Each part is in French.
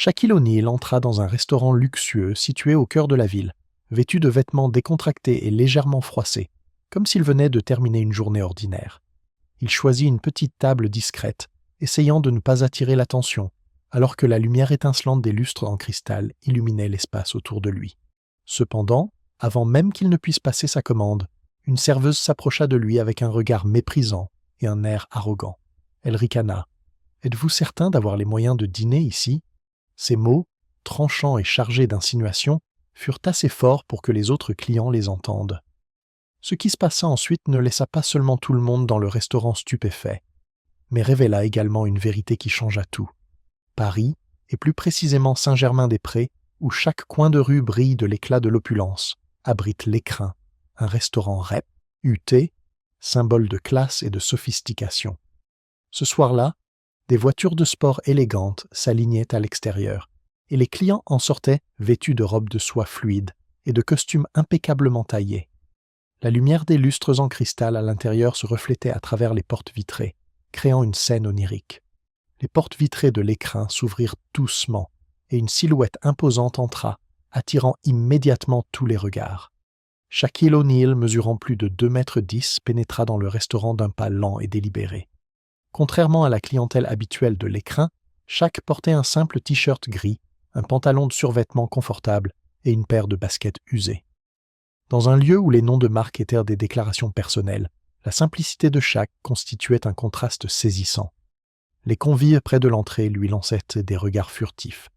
Shaquille O'Neal entra dans un restaurant luxueux situé au cœur de la ville, vêtu de vêtements décontractés et légèrement froissés, comme s'il venait de terminer une journée ordinaire. Il choisit une petite table discrète, essayant de ne pas attirer l'attention, alors que la lumière étincelante des lustres en cristal illuminait l'espace autour de lui. Cependant, avant même qu'il ne puisse passer sa commande, une serveuse s'approcha de lui avec un regard méprisant et un air arrogant. Elle ricana. « Êtes-vous certain d'avoir les moyens de dîner ici ?» Ces mots, tranchants et chargés d'insinuations, furent assez forts pour que les autres clients les entendent. Ce qui se passa ensuite ne laissa pas seulement tout le monde dans le restaurant stupéfait, mais révéla également une vérité qui changea tout. Paris, et plus précisément Saint-Germain-des-Prés, où chaque coin de rue brille de l'éclat de l'opulence, abrite l'Écrin, un restaurant rep, huté, symbole de classe et de sophistication. Ce soir-là, des voitures de sport élégantes s'alignaient à l'extérieur, et les clients en sortaient vêtus de robes de soie fluides et de costumes impeccablement taillés. La lumière des lustres en cristal à l'intérieur se reflétait à travers les portes vitrées, créant une scène onirique. Les portes vitrées de l'Écrin s'ouvrirent doucement, et une silhouette imposante entra, attirant immédiatement tous les regards. Shaquille O'Neal, mesurant plus de 2,10 mètres, pénétra dans le restaurant d'un pas lent et délibéré. Contrairement à la clientèle habituelle de l'Écrin, Shaq portait un simple t-shirt gris, un pantalon de survêtement confortable et une paire de baskets usées. Dans un lieu où les noms de marque étaient des déclarations personnelles, la simplicité de Shaq constituait un contraste saisissant. Les convives près de l'entrée lui lançaient des regards furtifs.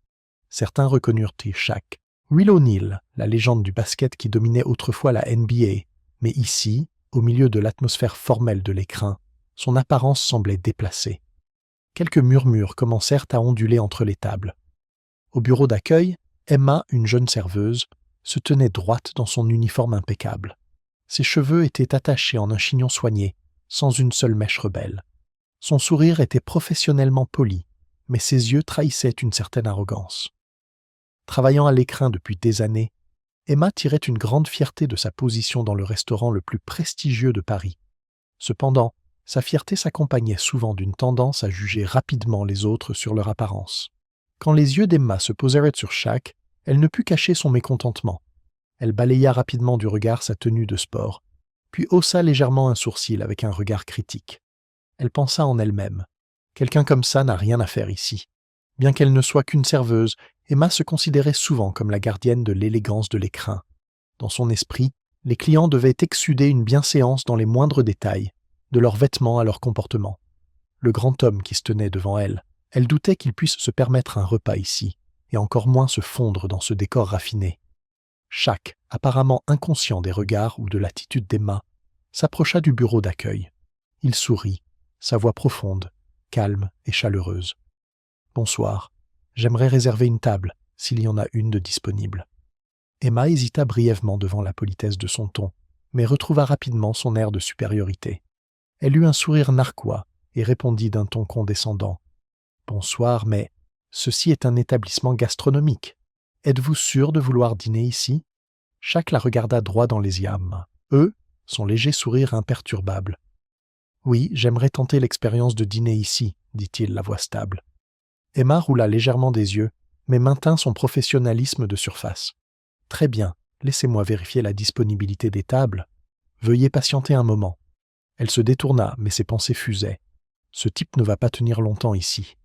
Certains reconnurent Shaq. Will O'Neal, la légende du basket qui dominait autrefois la NBA, mais ici, au milieu de l'atmosphère formelle de l'Écrin, son apparence semblait déplacée. Quelques murmures commencèrent à onduler entre les tables. Au bureau d'accueil, Emma, une jeune serveuse, se tenait droite dans son uniforme impeccable. Ses cheveux étaient attachés en un chignon soigné, sans une seule mèche rebelle. Son sourire était professionnellement poli, mais ses yeux trahissaient une certaine arrogance. Travaillant à l'Écrin depuis des années, Emma tirait une grande fierté de sa position dans le restaurant le plus prestigieux de Paris. Cependant, sa fierté s'accompagnait souvent d'une tendance à juger rapidement les autres sur leur apparence. Quand les yeux d'Emma se posèrent sur Shaq, elle ne put cacher son mécontentement. Elle balaya rapidement du regard sa tenue de sport, puis haussa légèrement un sourcil avec un regard critique. Elle pensa en elle-même. Quelqu'un comme ça n'a rien à faire ici. Bien qu'elle ne soit qu'une serveuse, Emma se considérait souvent comme la gardienne de l'élégance de l'Écrin. Dans son esprit, les clients devaient exsuder une bienséance dans les moindres détails, de leurs vêtements à leur comportement. Le grand homme qui se tenait devant elle, elle doutait qu'il puisse se permettre un repas ici, et encore moins se fondre dans ce décor raffiné. Shaq, apparemment inconscient des regards ou de l'attitude d'Emma, s'approcha du bureau d'accueil. Il sourit, sa voix profonde, calme et chaleureuse. « Bonsoir, j'aimerais réserver une table, s'il y en a une de disponible. » Emma hésita brièvement devant la politesse de son ton, mais retrouva rapidement son air de supériorité. Elle eut un sourire narquois et répondit d'un ton condescendant. « Bonsoir, mais ceci est un établissement gastronomique. Êtes-vous sûr de vouloir dîner ici ?» Shaq la regarda droit dans les yeux, son léger sourire imperturbable. « Oui, j'aimerais tenter l'expérience de dîner ici, » dit-il, la voix stable. Emma roula légèrement des yeux, mais maintint son professionnalisme de surface. « Très bien, laissez-moi vérifier la disponibilité des tables. Veuillez patienter un moment. » Elle se détourna, mais ses pensées fusaient. « Ce type ne va pas tenir longtemps ici. »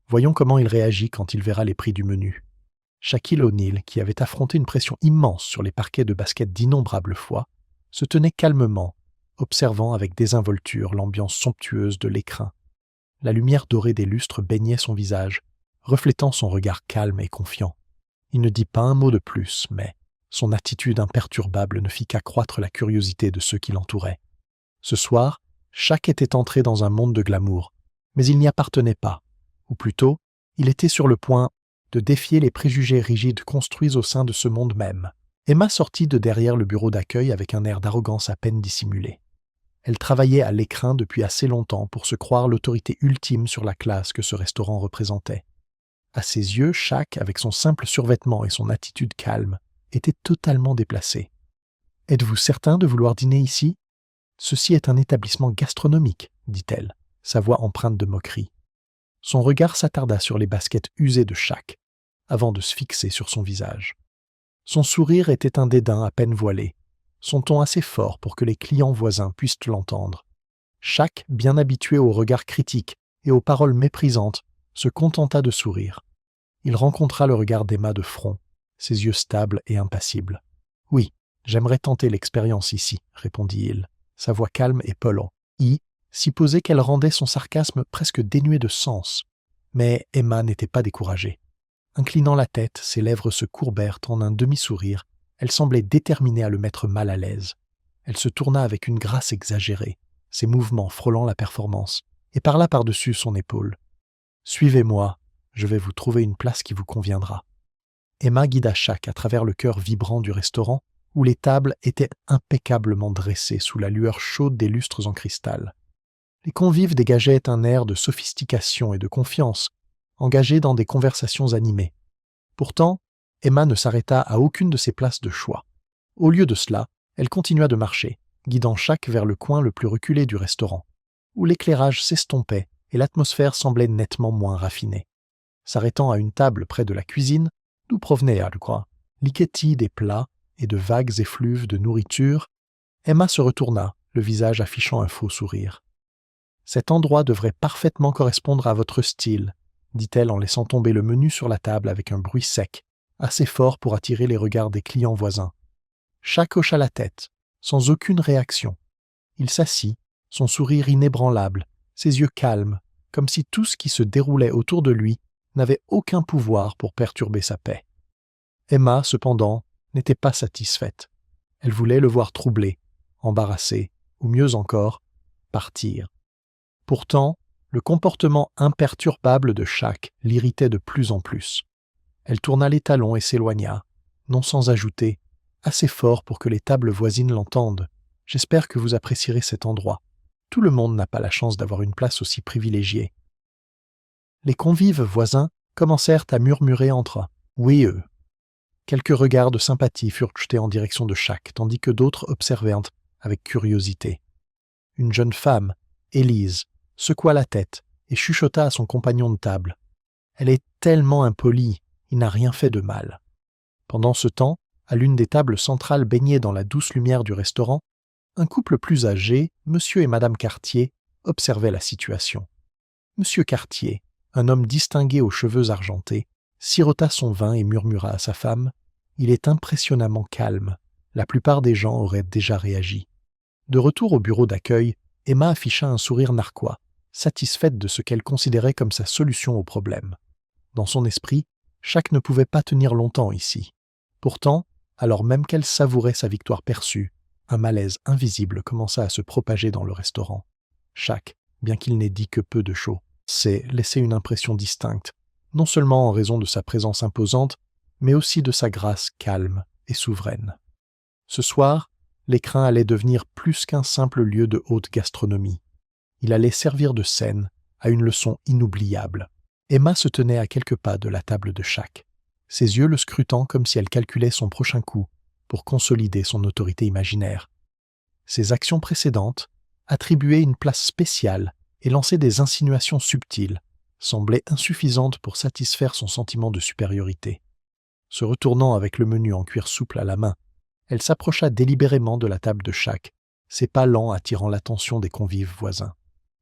Voyons comment il réagit quand il verra les prix du menu. Shaquille O'Neal, qui avait affronté une pression immense sur les parquets de basket d'innombrables fois, se tenait calmement, observant avec désinvolture l'ambiance somptueuse de l'Écrin. La lumière dorée des lustres baignait son visage, reflétant son regard calme et confiant. Il ne dit pas un mot de plus, mais son attitude imperturbable ne fit qu'accroître la curiosité de ceux qui l'entouraient. Ce soir, Shaq était entré dans un monde de glamour, mais il n'y appartenait pas, ou plutôt, il était sur le point de défier les préjugés rigides construits au sein de ce monde même. Emma sortit de derrière le bureau d'accueil avec un air d'arrogance à peine dissimulé. Elle travaillait à l'Écrin depuis assez longtemps pour se croire l'autorité ultime sur la classe que ce restaurant représentait. À ses yeux, Shaq, avec son simple survêtement et son attitude calme, était totalement déplacé. « Êtes-vous certain de vouloir dîner ici ? Ceci est un établissement gastronomique, dit-elle, sa voix empreinte de moquerie. Son regard s'attarda sur les baskets usées de Shaq, avant de se fixer sur son visage. Son sourire était un dédain à peine voilé, son ton assez fort pour que les clients voisins puissent l'entendre. Shaq, bien habitué aux regards critiques et aux paroles méprisantes, se contenta de sourire. Il rencontra le regard d'Emma de front, ses yeux stables et impassibles. « Oui, j'aimerais tenter l'expérience ici, » répondit-il, sa voix calme et pelant. Si posée qu'elle rendait son sarcasme presque dénué de sens. Mais Emma n'était pas découragée. Inclinant la tête, ses lèvres se courbèrent en un demi-sourire. Elle semblait déterminée à le mettre mal à l'aise. Elle se tourna avec une grâce exagérée, ses mouvements frôlant la performance, et parla par-dessus son épaule. « Suivez-moi, je vais vous trouver une place qui vous conviendra. » Emma guida Shaq à travers le cœur vibrant du restaurant, où les tables étaient impeccablement dressées sous la lueur chaude des lustres en cristal. Les convives dégageaient un air de sophistication et de confiance, engagés dans des conversations animées. Pourtant, Emma ne s'arrêta à aucune de ses places de choix. Au lieu de cela, elle continua de marcher, guidant Shaq vers le coin le plus reculé du restaurant, où l'éclairage s'estompait et l'atmosphère semblait nettement moins raffinée. S'arrêtant à une table près de la cuisine, d'où provenaient, à le croire, l'équétie des plats et de vagues effluves de nourriture, Emma se retourna, le visage affichant un faux sourire. « Cet endroit devrait parfaitement correspondre à votre style, » dit-elle en laissant tomber le menu sur la table avec un bruit sec, assez fort pour attirer les regards des clients voisins. Shaq hocha la tête, sans aucune réaction. Il s'assit, son sourire inébranlable, ses yeux calmes, comme si tout ce qui se déroulait autour de lui n'avait aucun pouvoir pour perturber sa paix. Emma, cependant, n'était pas satisfaite. Elle voulait le voir troublé, embarrassé, ou mieux encore, partir. Pourtant, le comportement imperturbable de Shaq l'irritait de plus en plus. Elle tourna les talons et s'éloigna, non sans ajouter « assez fort pour que les tables voisines l'entendent. J'espère que vous apprécierez cet endroit. Tout le monde n'a pas la chance d'avoir une place aussi privilégiée. » Les convives voisins commencèrent à murmurer entre eux « oui, eux ». Quelques regards de sympathie furent jetés en direction de Shaq, tandis que d'autres observèrent avec curiosité. Une jeune femme, Élise, secoua la tête et chuchota à son compagnon de table. « Elle est tellement impolie, il n'a rien fait de mal. » Pendant ce temps, à l'une des tables centrales baignées dans la douce lumière du restaurant, un couple plus âgé, Monsieur et Madame Cartier, observait la situation. Monsieur Cartier, un homme distingué aux cheveux argentés, sirota son vin et murmura à sa femme « Il est impressionnamment calme. La plupart des gens auraient déjà réagi. » De retour au bureau d'accueil, Emma afficha un sourire narquois, satisfaite de ce qu'elle considérait comme sa solution au problème. Dans son esprit, Shaq ne pouvait pas tenir longtemps ici. Pourtant, alors même qu'elle savourait sa victoire perçue, un malaise invisible commença à se propager dans le restaurant. Shaq, bien qu'il n'ait dit que peu de choses, s'est laissé une impression distincte, non seulement en raison de sa présence imposante, mais aussi de sa grâce calme et souveraine. Ce soir, l'écrin allait devenir plus qu'un simple lieu de haute gastronomie. Il allait servir de scène à une leçon inoubliable. Emma se tenait à quelques pas de la table de Shaq, ses yeux le scrutant comme si elle calculait son prochain coup pour consolider son autorité imaginaire. Ses actions précédentes, attribuer une place spéciale et lancer des insinuations subtiles, semblaient insuffisantes pour satisfaire son sentiment de supériorité. Se retournant avec le menu en cuir souple à la main, elle s'approcha délibérément de la table de Shaq, ses pas lents attirant l'attention des convives voisins.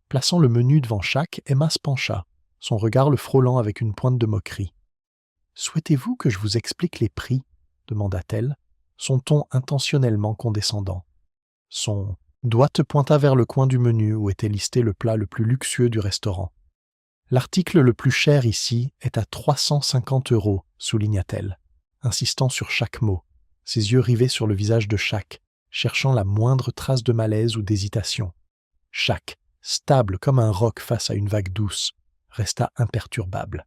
Plaçant le menu devant Shaq, Emma se pencha, son regard le frôlant avec une pointe de moquerie. « Souhaitez-vous que je vous explique les prix ?» demanda-t-elle, son ton intentionnellement condescendant. Son doigt pointa vers le coin du menu où était listé le plat le plus luxueux du restaurant. « L'article le plus cher ici est à 350 €, souligna-t-elle, insistant sur chaque mot, ses yeux rivés sur le visage de Shaq, cherchant la moindre trace de malaise ou d'hésitation. Shaq, stable comme un roc face à une vague douce, resta imperturbable.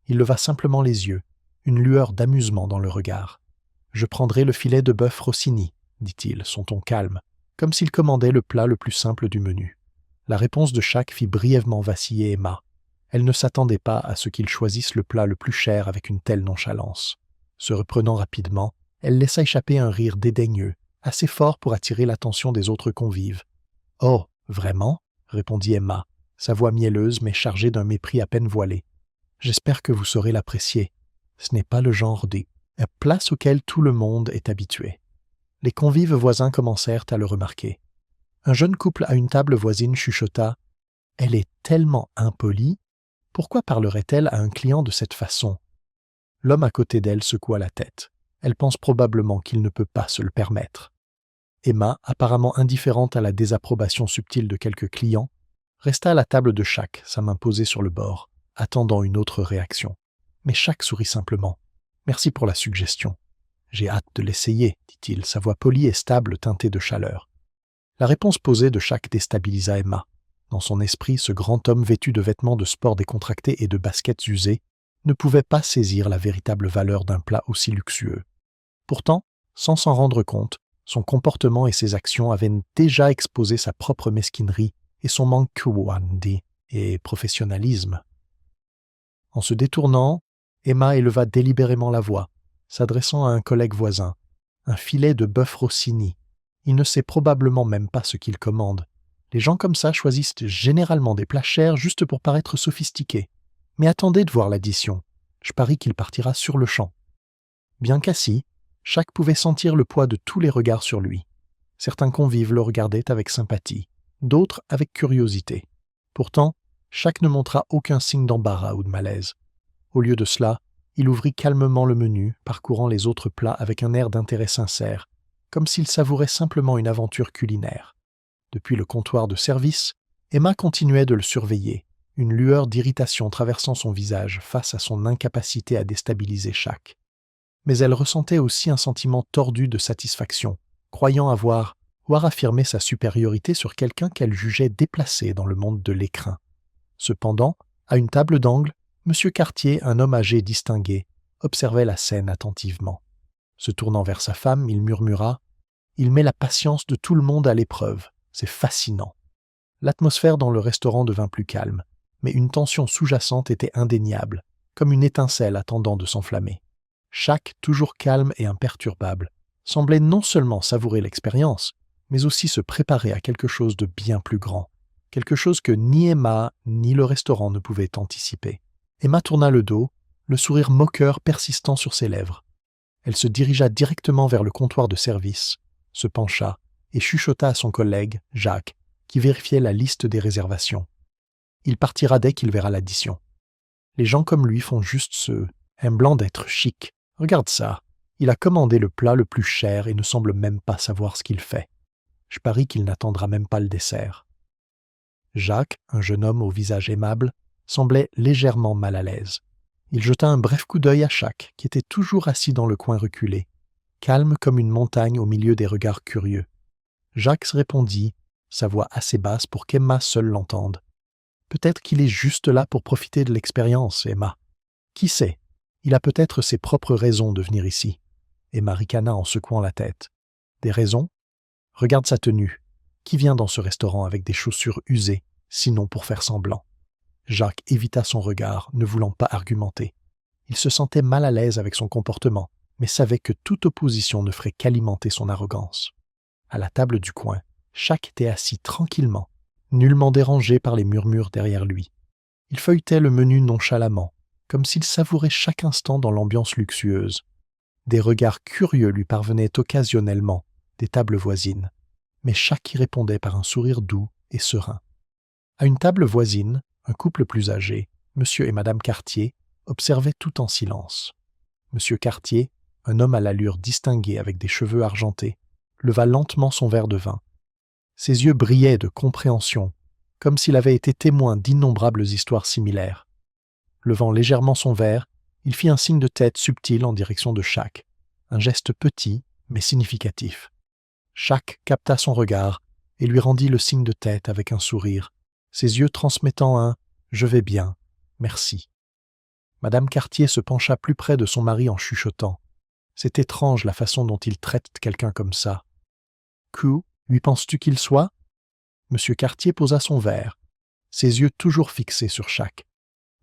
Il leva simplement les yeux, une lueur d'amusement dans le regard. « Je prendrai le filet de bœuf Rossini, » dit-il, son ton calme, comme s'il commandait le plat le plus simple du menu. La réponse de Shaq fit brièvement vaciller Emma. Elle ne s'attendait pas à ce qu'il choisisse le plat le plus cher avec une telle nonchalance. Se reprenant rapidement, elle laissa échapper un rire dédaigneux, assez fort pour attirer l'attention des autres convives. « Oh, vraiment ?» répondit Emma, sa voix mielleuse mais chargée d'un mépris à peine voilé. « J'espère que vous saurez l'apprécier. Ce n'est pas le genre de place auquel tout le monde est habitué. » Les convives voisins commencèrent à le remarquer. Un jeune couple à une table voisine chuchota « Elle est tellement impolie. Pourquoi parlerait-elle à un client de cette façon ?» L'homme à côté d'elle secoua la tête. Elle pense probablement qu'il ne peut pas se le permettre. Emma, apparemment indifférente à la désapprobation subtile de quelques clients, resta à la table de Shaq, sa main posée sur le bord, attendant une autre réaction. Mais Shaq sourit simplement. « Merci pour la suggestion. J'ai hâte de l'essayer, dit-il, sa voix polie et stable teintée de chaleur. » La réponse posée de Shaq déstabilisa Emma. Dans son esprit, ce grand homme vêtu de vêtements de sport décontractés et de baskets usées ne pouvait pas saisir la véritable valeur d'un plat aussi luxueux. Pourtant, sans s'en rendre compte, son comportement et ses actions avaient déjà exposé sa propre mesquinerie et son manque et professionnalisme. En se détournant, Emma éleva délibérément la voix, s'adressant à un collègue voisin. Un filet de bœuf Rossini. Il ne sait probablement même pas ce qu'il commande. Les gens comme ça choisissent généralement des plats chers juste pour paraître sophistiqués. Mais attendez de voir l'addition. Je parie qu'il partira sur le champ. Bien qu'assis, Shaq pouvait sentir le poids de tous les regards sur lui. Certains convives le regardaient avec sympathie, d'autres avec curiosité. Pourtant, Shaq ne montra aucun signe d'embarras ou de malaise. Au lieu de cela, il ouvrit calmement le menu, parcourant les autres plats avec un air d'intérêt sincère, comme s'il savourait simplement une aventure culinaire. Depuis le comptoir de service, Emma continuait de le surveiller, une lueur d'irritation traversant son visage face à son incapacité à déstabiliser Shaq. Mais elle ressentait aussi un sentiment tordu de satisfaction, croyant avoir affirmé sa supériorité sur quelqu'un qu'elle jugeait déplacé dans le monde de l'écrin. Cependant, à une table d'angle, M. Cartier, un homme âgé et distingué, observait la scène attentivement. Se tournant vers sa femme, il murmura « Il met la patience de tout le monde à l'épreuve. C'est fascinant. » L'atmosphère dans le restaurant devint plus calme, mais une tension sous-jacente était indéniable, comme une étincelle attendant de s'enflammer. Shaq, toujours calme et imperturbable, semblait non seulement savourer l'expérience, mais aussi se préparer à quelque chose de bien plus grand, quelque chose que ni Emma ni le restaurant ne pouvaient anticiper. Emma tourna le dos, le sourire moqueur persistant sur ses lèvres. Elle se dirigea directement vers le comptoir de service, se pencha et chuchota à son collègue, Jacques, qui vérifiait la liste des réservations. Il partira dès qu'il verra l'addition. Les gens comme lui font juste semblant d'être chic. Regarde ça, il a commandé le plat le plus cher et ne semble même pas savoir ce qu'il fait. Je parie qu'il n'attendra même pas le dessert. Jacques, un jeune homme au visage aimable, semblait légèrement mal à l'aise. Il jeta un bref coup d'œil à Shaq, qui était toujours assis dans le coin reculé, calme comme une montagne au milieu des regards curieux. Jacques répondit, sa voix assez basse pour qu'Emma seule l'entende. « Peut-être qu'il est juste là pour profiter de l'expérience, Emma. Qui sait? Il a peut-être ses propres raisons de venir ici. » Emma ricana en secouant la tête. « Des raisons? Regarde sa tenue. Qui vient dans ce restaurant avec des chaussures usées, sinon pour faire semblant ?» Jacques évita son regard, ne voulant pas argumenter. Il se sentait mal à l'aise avec son comportement, mais savait que toute opposition ne ferait qu'alimenter son arrogance. À la table du coin, Shaq était assis tranquillement, nullement dérangé par les murmures derrière lui. Il feuilletait le menu nonchalamment, comme s'il savourait chaque instant dans l'ambiance luxueuse. Des regards curieux lui parvenaient occasionnellement des tables voisines, mais Shaq y répondait par un sourire doux et serein. À une table voisine, un couple plus âgé, M. et Mme Cartier, observaient tout en silence. M. Cartier, un homme à l'allure distinguée avec des cheveux argentés, leva lentement son verre de vin. Ses yeux brillaient de compréhension, comme s'il avait été témoin d'innombrables histoires similaires. Levant légèrement son verre, il fit un signe de tête subtil en direction de Shaq, un geste petit mais significatif. Shaq capta son regard et lui rendit le signe de tête avec un sourire, ses yeux transmettant un « Je vais bien, merci ». Madame Cartier se pencha plus près de son mari en chuchotant. C'est étrange la façon dont il traite quelqu'un comme ça. Coup, lui penses-tu qu'il soit? Monsieur Cartier posa son verre, ses yeux toujours fixés sur Shaq.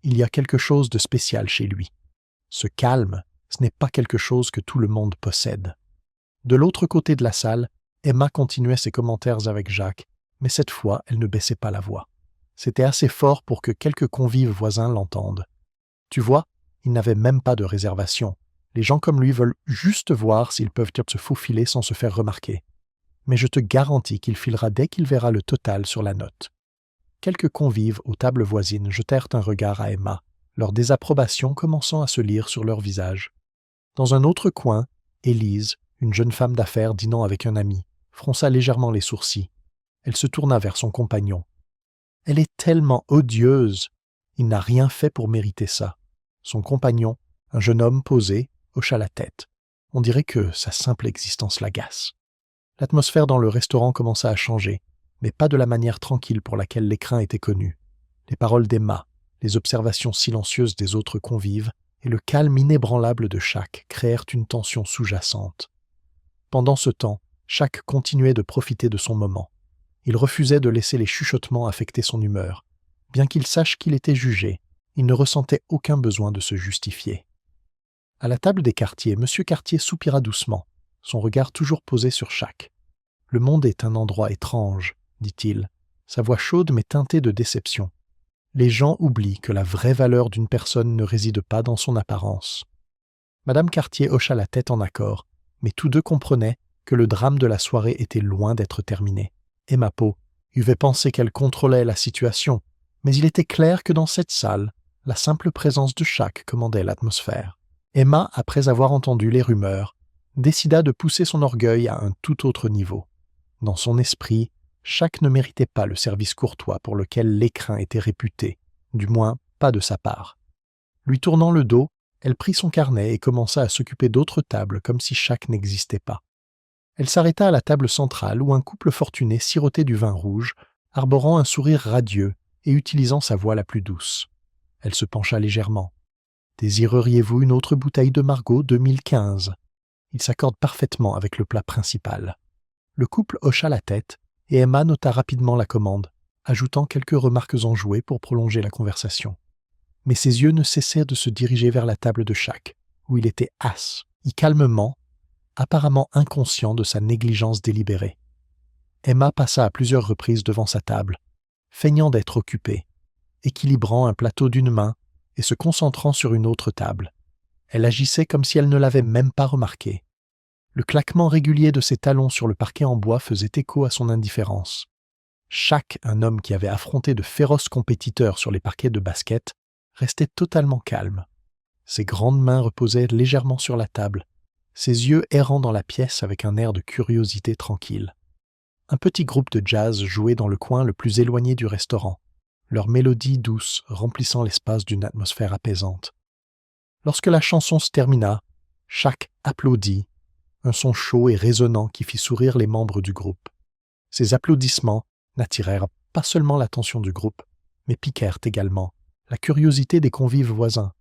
Il y a quelque chose de spécial chez lui. Ce calme, ce n'est pas quelque chose que tout le monde possède. De l'autre côté de la salle, Emma continuait ses commentaires avec Jacques, mais cette fois, elle ne baissait pas la voix. C'était assez fort pour que quelques convives voisins l'entendent. Tu vois, il n'avait même pas de réservation. Les gens comme lui veulent juste voir s'ils peuvent se faufiler sans se faire remarquer. Mais je te garantis qu'il filera dès qu'il verra le total sur la note. Quelques convives aux tables voisines jetèrent un regard à Emma, leur désapprobation commençant à se lire sur leur visage. Dans un autre coin, Élise, une jeune femme d'affaires dînant avec un ami, fronça légèrement les sourcils. Elle se tourna vers son compagnon. « Elle est tellement odieuse! Il n'a rien fait pour mériter ça. » Son compagnon, un jeune homme posé, hocha la tête. On dirait que sa simple existence l'agace. L'atmosphère dans le restaurant commença à changer, mais pas de la manière tranquille pour laquelle l'écrin était connu. Les paroles d'Emma, les observations silencieuses des autres convives et le calme inébranlable de Shaq créèrent une tension sous-jacente. Pendant ce temps, Shaq continuait de profiter de son moment. Il refusait de laisser les chuchotements affecter son humeur. Bien qu'il sache qu'il était jugé, il ne ressentait aucun besoin de se justifier. À la table des Cartier, M. Cartier soupira doucement, son regard toujours posé sur Shaq. « Le monde est un endroit étrange, » dit-il, sa voix chaude mais teintée de déception. Les gens oublient que la vraie valeur d'une personne ne réside pas dans son apparence. Madame Cartier hocha la tête en accord, mais tous deux comprenaient que le drame de la soirée était loin d'être terminé. Emma Poe avait pensé qu'elle contrôlait la situation, mais il était clair que dans cette salle, la simple présence de Shaq commandait l'atmosphère. Emma, après avoir entendu les rumeurs, décida de pousser son orgueil à un tout autre niveau. Dans son esprit, Shaq ne méritait pas le service courtois pour lequel l'écrin était réputé, du moins pas de sa part. Lui tournant le dos, elle prit son carnet et commença à s'occuper d'autres tables comme si Shaq n'existait pas. Elle s'arrêta à la table centrale où un couple fortuné sirotait du vin rouge, arborant un sourire radieux et utilisant sa voix la plus douce. Elle se pencha légèrement. « Désireriez-vous une autre bouteille de Margaux 2015 ?» Il s'accorde parfaitement avec le plat principal. Le couple hocha la tête et Emma nota rapidement la commande, ajoutant quelques remarques enjouées pour prolonger la conversation. Mais ses yeux ne cessaient de se diriger vers la table de Shaq, où il était as, calmement, apparemment inconscient de sa négligence délibérée. Emma passa à plusieurs reprises devant sa table, feignant d'être occupée, équilibrant un plateau d'une main et se concentrant sur une autre table. Elle agissait comme si elle ne l'avait même pas remarqué. Le claquement régulier de ses talons sur le parquet en bois faisait écho à son indifférence. Shaq, un homme qui avait affronté de féroces compétiteurs sur les parquets de basket, restait totalement calme. Ses grandes mains reposaient légèrement sur la table, ses yeux errant dans la pièce avec un air de curiosité tranquille. Un petit groupe de jazz jouait dans le coin le plus éloigné du restaurant, leur mélodie douce remplissant l'espace d'une atmosphère apaisante. Lorsque la chanson se termina, Shaq applaudit, un son chaud et résonnant qui fit sourire les membres du groupe. Ces applaudissements n'attirèrent pas seulement l'attention du groupe, mais piquèrent également la curiosité des convives voisins.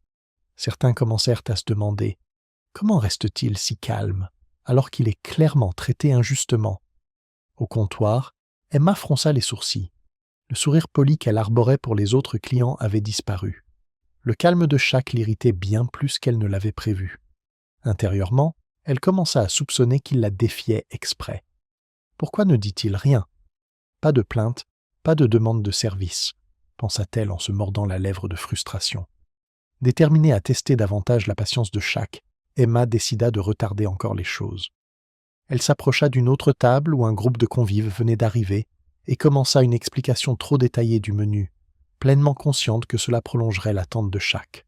Certains commencèrent à se demander « Comment reste-t-il si calme, alors qu'il est clairement traité injustement ?» Au comptoir, Emma fronça les sourcils. Le sourire poli qu'elle arborait pour les autres clients avait disparu. Le calme de Shaq l'irritait bien plus qu'elle ne l'avait prévu. Intérieurement, elle commença à soupçonner qu'il la défiait exprès. Pourquoi ne dit-il rien? Pas de plainte, pas de demande de service, pensa-t-elle en se mordant la lèvre de frustration. Déterminée à tester davantage la patience de Shaq, Emma décida de retarder encore les choses. Elle s'approcha d'une autre table où un groupe de convives venait d'arriver et commença une explication trop détaillée du menu, pleinement consciente que cela prolongerait l'attente de Shaq.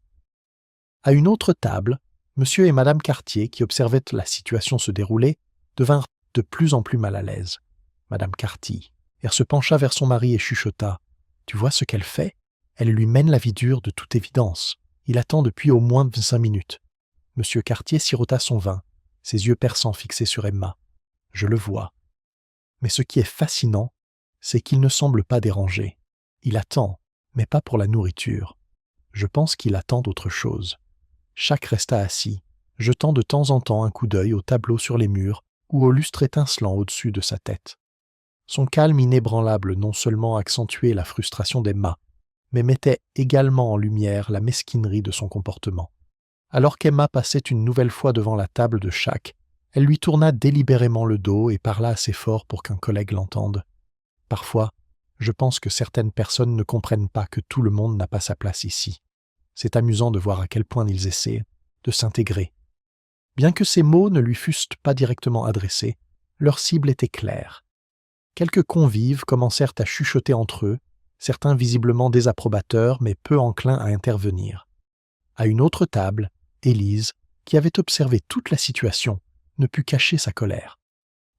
À une autre table, Monsieur et Madame Cartier, qui observaient la situation se dérouler, devinrent de plus en plus mal à l'aise. Madame Cartier se pencha vers son mari et chuchota. « Tu vois ce qu'elle fait? Elle lui mène la vie dure de toute évidence. Il attend depuis au moins 5 minutes. » Monsieur Cartier sirota son vin, ses yeux perçants fixés sur Emma. « Je le vois. Mais ce qui est fascinant, c'est qu'il ne semble pas dérangé. Il attend, mais pas pour la nourriture. Je pense qu'il attend d'autre chose. » Shaq resta assis, jetant de temps en temps un coup d'œil au tableau sur les murs ou au lustre étincelant au-dessus de sa tête. Son calme inébranlable non seulement accentuait la frustration d'Emma, mais mettait également en lumière la mesquinerie de son comportement. Alors qu'Emma passait une nouvelle fois devant la table de Shaq, elle lui tourna délibérément le dos et parla assez fort pour qu'un collègue l'entende. « Parfois, Je pense que certaines personnes ne comprennent pas que tout le monde n'a pas sa place ici. C'est amusant de voir à quel point ils essaient de s'intégrer. Bien que ces mots ne lui fussent pas directement adressés, leur cible était claire. Quelques convives commencèrent à chuchoter entre eux, certains visiblement désapprobateurs mais peu enclins à intervenir. À une autre table, Élise, qui avait observé toute la situation, ne put cacher sa colère.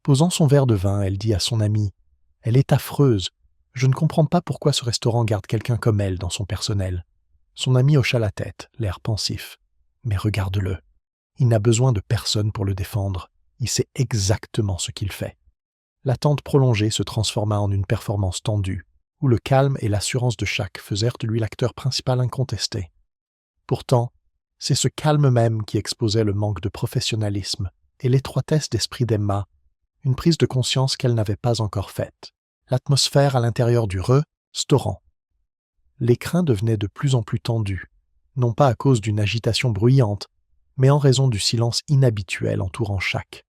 Posant son verre de vin, elle dit à son amie « Elle est affreuse. Je ne comprends pas pourquoi ce restaurant garde quelqu'un comme elle dans son personnel. » Son ami hocha la tête, l'air pensif. « Mais regarde-le. Il n'a besoin de personne pour le défendre. Il sait exactement ce qu'il fait. » L'attente prolongée se transforma en une performance tendue, où le calme et l'assurance de chaque faisèrent de lui l'acteur principal incontesté. Pourtant, c'est ce calme même qui exposait le manque de professionnalisme et l'étroitesse d'esprit d'Emma, une prise de conscience qu'elle n'avait pas encore faite. L'atmosphère à l'intérieur du restaurant. L'écrin devenait de plus en plus tendu, non pas à cause d'une agitation bruyante, mais en raison du silence inhabituel entourant chaque.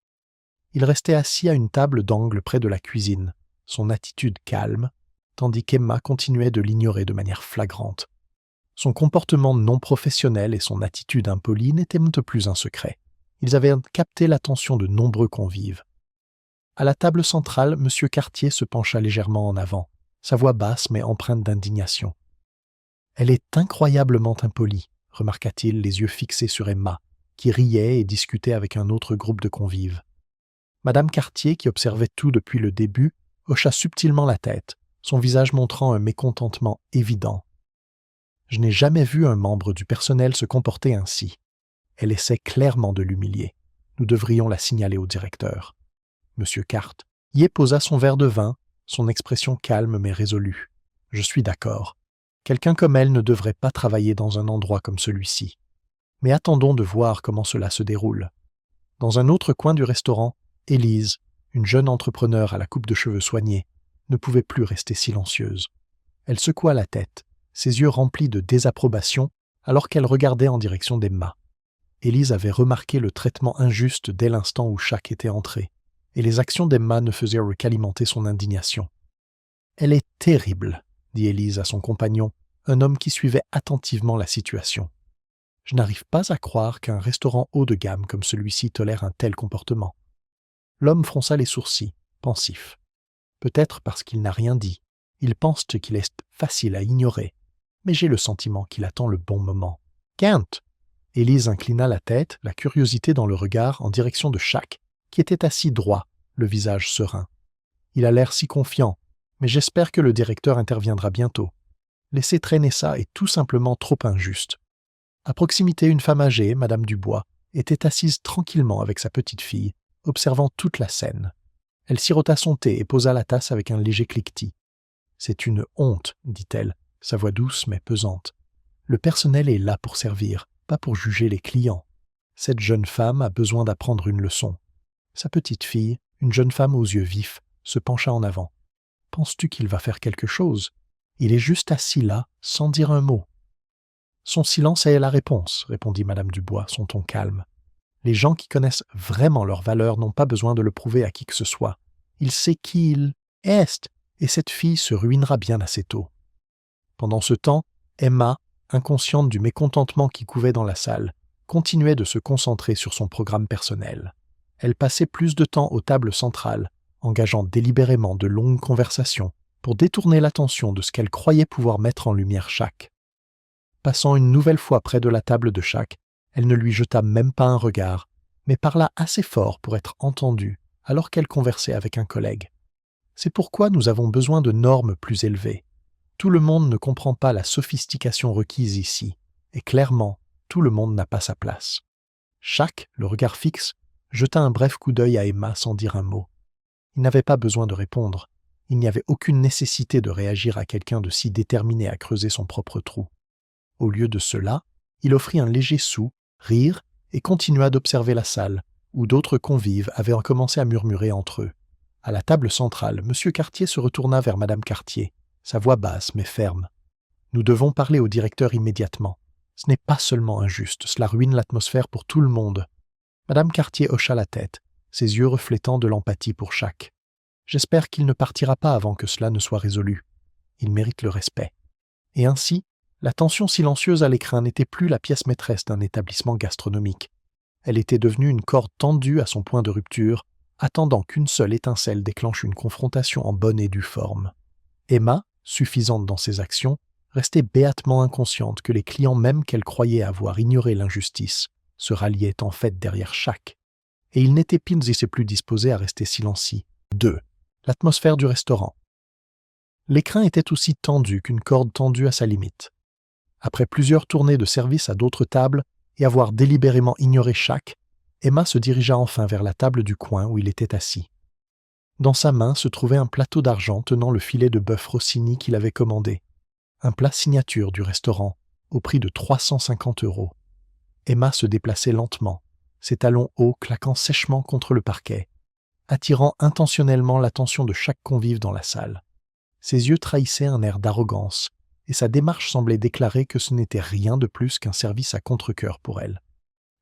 Il restait assis à une table d'angle près de la cuisine, son attitude calme, tandis qu'Emma continuait de l'ignorer de manière flagrante. Son comportement non professionnel et son attitude impolie n'étaient plus un secret. Ils avaient capté l'attention de nombreux convives. À la table centrale, M. Cartier se pencha légèrement en avant, sa voix basse mais empreinte d'indignation. « Elle est incroyablement impolie, » remarqua-t-il, les yeux fixés sur Emma, qui riait et discutait avec un autre groupe de convives. Madame Cartier, qui observait tout depuis le début, hocha subtilement la tête, son visage montrant un mécontentement évident. « Je n'ai jamais vu un membre du personnel se comporter ainsi. Elle essaie clairement de l'humilier. Nous devrions la signaler au directeur. » Monsieur Carte y posa son verre de vin, son expression calme mais résolue. « Je suis d'accord. Quelqu'un comme elle ne devrait pas travailler dans un endroit comme celui-ci. Mais attendons de voir comment cela se déroule. » Dans un autre coin du restaurant, Élise, une jeune entrepreneure à la coupe de cheveux soignée, ne pouvait plus rester silencieuse. Elle secoua la tête, ses yeux remplis de désapprobation, alors qu'elle regardait en direction d'Emma. Élise avait remarqué le traitement injuste dès l'instant où chaque était entré, et les actions d'Emma ne faisaient qu'alimenter son indignation. « Elle est terrible, » dit Élise à son compagnon, un homme qui suivait attentivement la situation. « Je n'arrive pas à croire qu'un restaurant haut de gamme comme celui-ci tolère un tel comportement. » L'homme fronça les sourcils, pensif. Peut-être parce qu'il n'a rien dit. Il pense qu'il est facile à ignorer, mais j'ai le sentiment qu'il attend le bon moment. « Kent !» Élise inclina la tête, la curiosité dans le regard, en direction de Chac, qui était assis droit, le visage serein. Il a l'air si confiant, mais j'espère que le directeur interviendra bientôt. Laisser traîner ça est tout simplement trop injuste. À proximité, une femme âgée, Madame Dubois, était assise tranquillement avec sa petite fille, observant toute la scène. Elle sirota son thé et posa la tasse avec un léger cliquetis. « C'est une honte, dit-elle, sa voix douce mais pesante. Le personnel est là pour servir, pas pour juger les clients. Cette jeune femme a besoin d'apprendre une leçon. » Sa petite fille, une jeune femme aux yeux vifs, se pencha en avant. « Penses-tu qu'il va faire quelque chose? Il est juste assis là, sans dire un mot. » « Son silence est la réponse, » répondit Madame Dubois, son ton calme. « Les gens qui connaissent vraiment leur valeur n'ont pas besoin de le prouver à qui que ce soit. Il sait qui il est, et cette fille se ruinera bien assez tôt. » Pendant ce temps, Emma, inconsciente du mécontentement qui couvait dans la salle, continuait de se concentrer sur son programme personnel. Elle passait plus de temps aux tables centrales, engageant délibérément de longues conversations pour détourner l'attention de ce qu'elle croyait pouvoir mettre en lumière Chac. Passant une nouvelle fois près de la table de Chac, elle ne lui jeta même pas un regard, mais parla assez fort pour être entendue alors qu'elle conversait avec un collègue. C'est pourquoi nous avons besoin de normes plus élevées. Tout le monde ne comprend pas la sophistication requise ici, et clairement, tout le monde n'a pas sa place. Chac, le regard fixe, jeta un bref coup d'œil à Emma sans dire un mot. Il n'avait pas besoin de répondre. Il n'y avait aucune nécessité de réagir à quelqu'un de si déterminé à creuser son propre trou. Au lieu de cela, il offrit un léger sou, rire, et continua d'observer la salle, où d'autres convives avaient commencé à murmurer entre eux. À la table centrale, M. Cartier se retourna vers Mme Cartier, sa voix basse mais ferme. « Nous devons parler au directeur immédiatement. Ce n'est pas seulement injuste, cela ruine l'atmosphère pour tout le monde. » Mme Cartier hocha la tête, ses yeux reflétant de l'empathie pour Chac. « J'espère qu'il ne partira pas avant que cela ne soit résolu. il mérite le respect. Et ainsi, la tension silencieuse à l'écrin n'était plus la pièce maîtresse d'un établissement gastronomique. Elle était devenue une corde tendue à son point de rupture, attendant qu'une seule étincelle déclenche une confrontation en bonne et due forme. Emma, suffisante dans ses actions, restait béatement inconsciente que les clients même qu'elle croyait avoir ignoré l'injustice se ralliaient en fait derrière chaque. Et ils n'étaient pins et plus disposés à rester silencieux. 2. L'atmosphère du restaurant. L'écrin était aussi tendu qu'une corde tendue à sa limite. Après plusieurs tournées de service à d'autres tables et avoir délibérément ignoré chaque, Emma se dirigea enfin vers la table du coin où il était assis. Dans sa main se trouvait un plateau d'argent tenant le filet de bœuf Rossini qu'il avait commandé, un plat signature du restaurant, au prix de 350 €. Emma se déplaçait lentement, ses talons hauts claquant sèchement contre le parquet, attirant intentionnellement l'attention de chaque convive dans la salle. Ses yeux trahissaient un air d'arrogance, et sa démarche semblait déclarer que ce n'était rien de plus qu'un service à contre-cœur pour elle.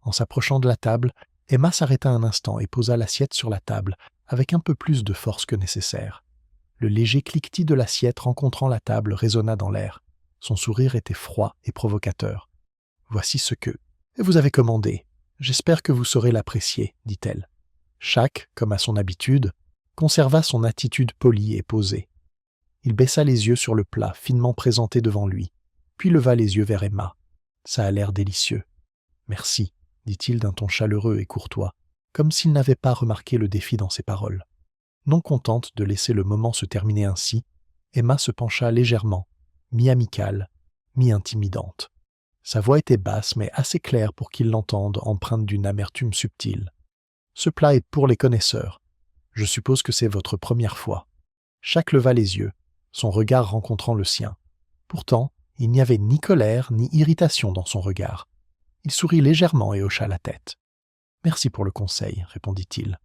En s'approchant de la table, Emma s'arrêta un instant et posa l'assiette sur la table, avec un peu plus de force que nécessaire. Le léger cliquetis de l'assiette rencontrant la table résonna dans l'air. Son sourire était froid et provocateur. « Voici ce que vous avez commandé. J'espère que vous saurez l'apprécier, dit-elle. Chaque, comme à son habitude, conserva son attitude polie et posée. Il baissa les yeux sur le plat finement présenté devant lui, puis leva les yeux vers Emma. « Ça a l'air délicieux. »« Merci, » dit-il d'un ton chaleureux et courtois, comme s'il n'avait pas remarqué le défi dans ses paroles. Non contente de laisser le moment se terminer ainsi, Emma se pencha légèrement, mi-amicale, mi-intimidante. Sa voix était basse mais assez claire pour qu'il l'entende, empreinte d'une amertume subtile. « Ce plat est pour les connaisseurs. Je suppose que c'est votre première fois. » Chaque leva les yeux, son regard rencontrant le sien. Pourtant, il n'y avait ni colère ni irritation dans son regard. Il sourit légèrement et hocha la tête. « Merci pour le conseil, » répondit-il.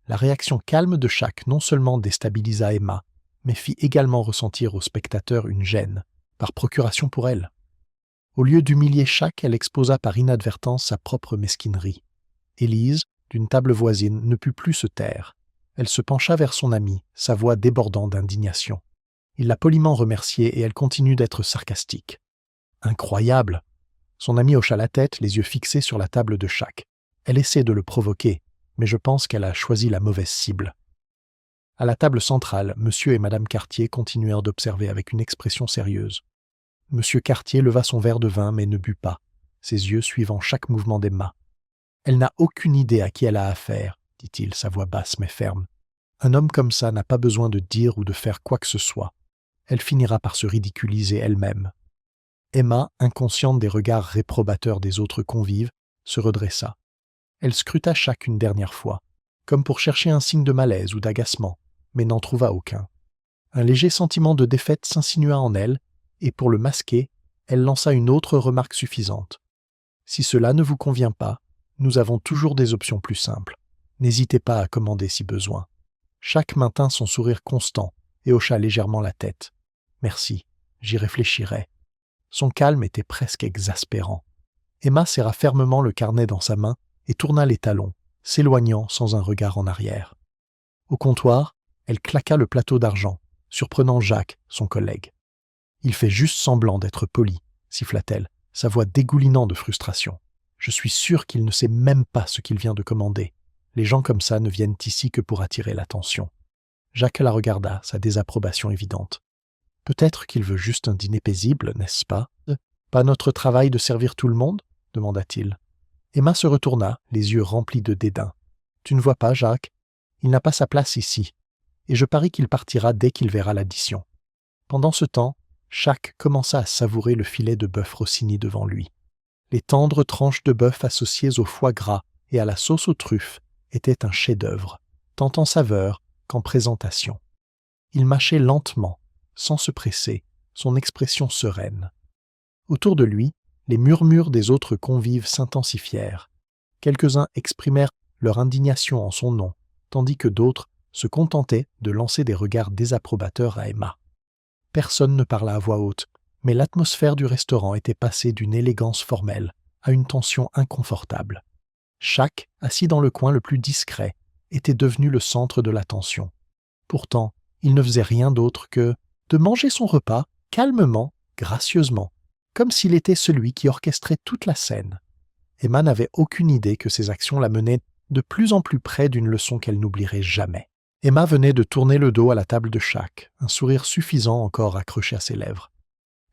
La réaction calme de chaque non seulement déstabilisa Emma, mais fit également ressentir au spectateur une gêne, par procuration pour elle. Au lieu d'humilier chaque, elle exposa par inadvertance sa propre mesquinerie. Élise, d'une table voisine, ne put plus se taire. Elle se pencha vers son amie, sa voix débordant d'indignation. Il l'a poliment remerciée et elle continue d'être sarcastique. « Incroyable !» Son amie hocha la tête, les yeux fixés sur la table de chaque. Elle essaie de le provoquer, mais je pense qu'elle a choisi la mauvaise cible. À la table centrale, monsieur et madame Cartier continuèrent d'observer avec une expression sérieuse. Monsieur Cartier leva son verre de vin mais ne but pas, ses yeux suivant chaque mouvement d'Emma. « Elle n'a aucune idée à qui elle a affaire, » dit-il, sa voix basse mais ferme. « Un homme comme ça n'a pas besoin de dire ou de faire quoi que ce soit. Elle finira par se ridiculiser elle-même. » Emma, inconsciente des regards réprobateurs des autres convives, se redressa. Elle scruta chaque une dernière fois, comme pour chercher un signe de malaise ou d'agacement, mais n'en trouva aucun. Un léger sentiment de défaite s'insinua en elle, et pour le masquer, elle lança une autre remarque suffisante. « Si cela ne vous convient pas, nous avons toujours des options plus simples. N'hésitez pas à commander si besoin. » Chaque maintint son sourire constant et hocha légèrement la tête. « Merci, j'y réfléchirai. » Son calme était presque exaspérant. Emma serra fermement le carnet dans sa main et tourna les talons, s'éloignant sans un regard en arrière. Au comptoir, elle claqua le plateau d'argent, surprenant Jacques, son collègue. « Il fait juste semblant d'être poli, » siffla-t-elle, sa voix dégoulinant de frustration. « Je suis sûre qu'il ne sait même pas ce qu'il vient de commander. Les gens comme ça ne viennent ici que pour attirer l'attention. » Jacques la regarda, sa désapprobation évidente. « Peut-être qu'il veut juste un dîner paisible, n'est-ce pas ? Pas notre travail de servir tout le monde ?» demanda-t-il. Emma se retourna, les yeux remplis de dédain. « Tu ne vois pas, Jacques ? Il n'a pas sa place ici, et je parie qu'il partira dès qu'il verra l'addition. » Pendant ce temps, chaque commença à savourer le filet de bœuf Rossini devant lui. Les tendres tranches de bœuf associées au foie gras et à la sauce aux truffes étaient un chef-d'œuvre, tant en saveur qu'en présentation. Il mâchait lentement, sans se presser, son expression sereine. Autour de lui, les murmures des autres convives s'intensifièrent. Quelques-uns exprimèrent leur indignation en son nom, tandis que d'autres se contentaient de lancer des regards désapprobateurs à Emma. Personne ne parla à voix haute, mais l'atmosphère du restaurant était passée d'une élégance formelle à une tension inconfortable. Chaque, assis dans le coin le plus discret, était devenu le centre de l'attention. Pourtant, il ne faisait rien d'autre que de manger son repas calmement, gracieusement, comme s'il était celui qui orchestrait toute la scène. Emma n'avait aucune idée que ses actions la menaient de plus en plus près d'une leçon qu'elle n'oublierait jamais. Emma venait de tourner le dos à la table de Shaq, un sourire suffisant encore accroché à ses lèvres.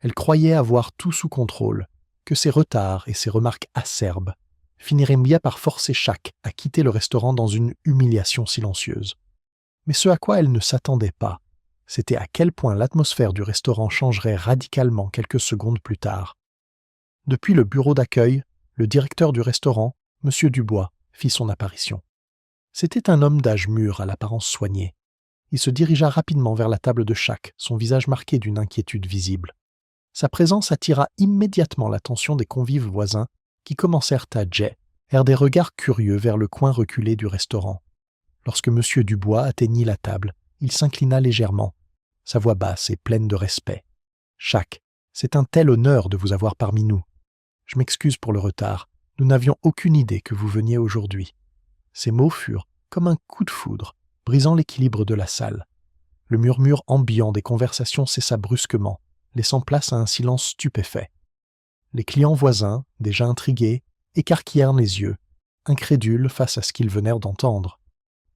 Elle croyait avoir tout sous contrôle, que ses retards et ses remarques acerbes finiraient bien par forcer Shaq à quitter le restaurant dans une humiliation silencieuse. Mais ce à quoi elle ne s'attendait pas, c'était à quel point l'atmosphère du restaurant changerait radicalement quelques secondes plus tard. Depuis le bureau d'accueil, le directeur du restaurant, M. Dubois, fit son apparition. C'était un homme d'âge mûr à l'apparence soignée. Il se dirigea rapidement vers la table de Shaq, son visage marqué d'une inquiétude visible. Sa présence attira immédiatement l'attention des convives voisins qui commencèrent à jeter des regards curieux vers le coin reculé du restaurant. Lorsque M. Dubois atteignit la table, il s'inclina légèrement, sa voix basse et pleine de respect. « Shaq, c'est un tel honneur de vous avoir parmi nous. Je m'excuse pour le retard. Nous n'avions aucune idée que vous veniez aujourd'hui. » Ces mots furent comme un coup de foudre, brisant l'équilibre de la salle. Le murmure ambiant des conversations cessa brusquement, laissant place à un silence stupéfait. Les clients voisins, déjà intrigués, écarquillèrent les yeux, incrédules face à ce qu'ils venèrent d'entendre.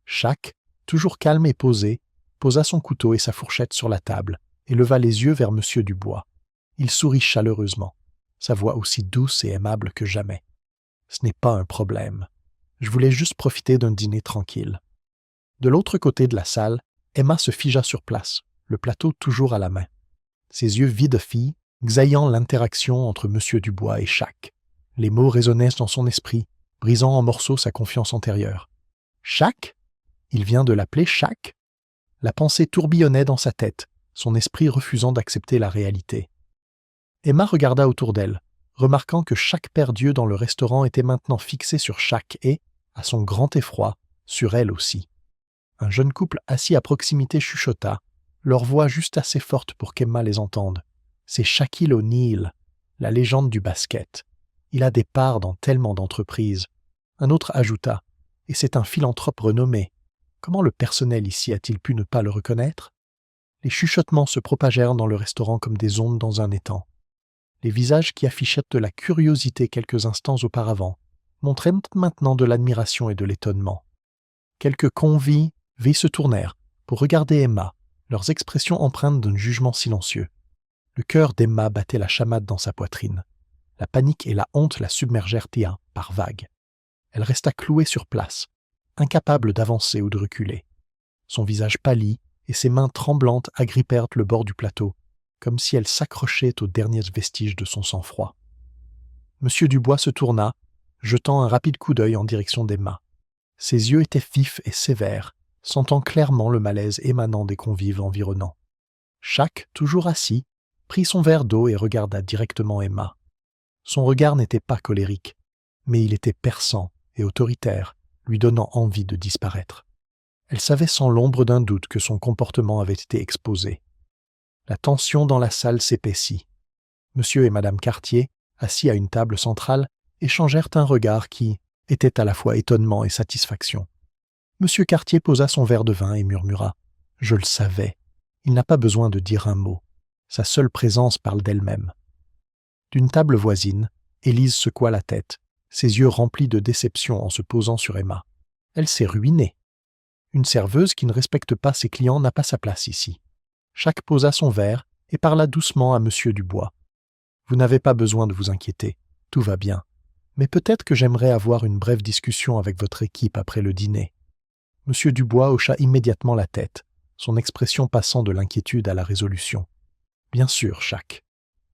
Shaq, toujours calme et posé, posa son couteau et sa fourchette sur la table et leva les yeux vers M. Dubois. Il sourit chaleureusement, sa voix aussi douce et aimable que jamais. « Ce n'est pas un problème. Je voulais juste profiter d'un dîner tranquille. » De l'autre côté de la salle, Emma se figea sur place, le plateau toujours à la main. Ses yeux vides de fille, exaillant l'interaction entre M. Dubois et Shaq. Les mots résonnaient dans son esprit, brisant en morceaux sa confiance antérieure. « Shaq ? Il vient de l'appeler Shaq ?» La pensée tourbillonnait dans sa tête, son esprit refusant d'accepter la réalité. Emma regarda autour d'elle, remarquant que chaque paire d'yeux dans le restaurant était maintenant fixé sur Shaq et, à son grand effroi, sur elle aussi. Un jeune couple assis à proximité chuchota, leur voix juste assez forte pour qu'Emma les entende. C'est Shaquille O'Neal, la légende du basket. Il a des parts dans tellement d'entreprises. Un autre ajouta, et c'est un philanthrope renommé. Comment le personnel ici a-t-il pu ne pas le reconnaître? Les chuchotements se propagèrent dans le restaurant comme des ondes dans un étang. Les visages qui affichaient de la curiosité quelques instants auparavant montraient maintenant de l'admiration et de l'étonnement. Quelques convives se tournèrent pour regarder Emma, leurs expressions empreintes d'un jugement silencieux. Le cœur d'Emma battait la chamade dans sa poitrine. La panique et la honte la submergèrent par vagues. Elle resta clouée sur place, incapable d'avancer ou de reculer. Son visage pâlit et ses mains tremblantes agrippèrent le bord du plateau, comme si elle s'accrochait aux derniers vestiges de son sang-froid. M. Dubois se tourna, jetant un rapide coup d'œil en direction d'Emma. Ses yeux étaient vifs et sévères, sentant clairement le malaise émanant des convives environnants. Shaq, toujours assis, prit son verre d'eau et regarda directement Emma. Son regard n'était pas colérique, mais il était perçant et autoritaire, lui donnant envie de disparaître. Elle savait sans l'ombre d'un doute que son comportement avait été exposé. La tension dans la salle s'épaissit. Monsieur et Madame Cartier, assis à une table centrale, échangèrent un regard qui était à la fois étonnement et satisfaction. Monsieur Cartier posa son verre de vin et murmura « Je le savais. Il n'a pas besoin de dire un mot. Sa seule présence parle d'elle-même. » D'une table voisine, Élise secoua la tête, ses yeux remplis de déception en se posant sur Emma. Elle s'est ruinée. Une serveuse qui ne respecte pas ses clients n'a pas sa place ici. Shaq posa son verre et parla doucement à M. Dubois. « Vous n'avez pas besoin de vous inquiéter. Tout va bien. Mais peut-être que j'aimerais avoir une brève discussion avec votre équipe après le dîner. » M. Dubois hocha immédiatement la tête, son expression passant de l'inquiétude à la résolution. « Bien sûr, Shaq.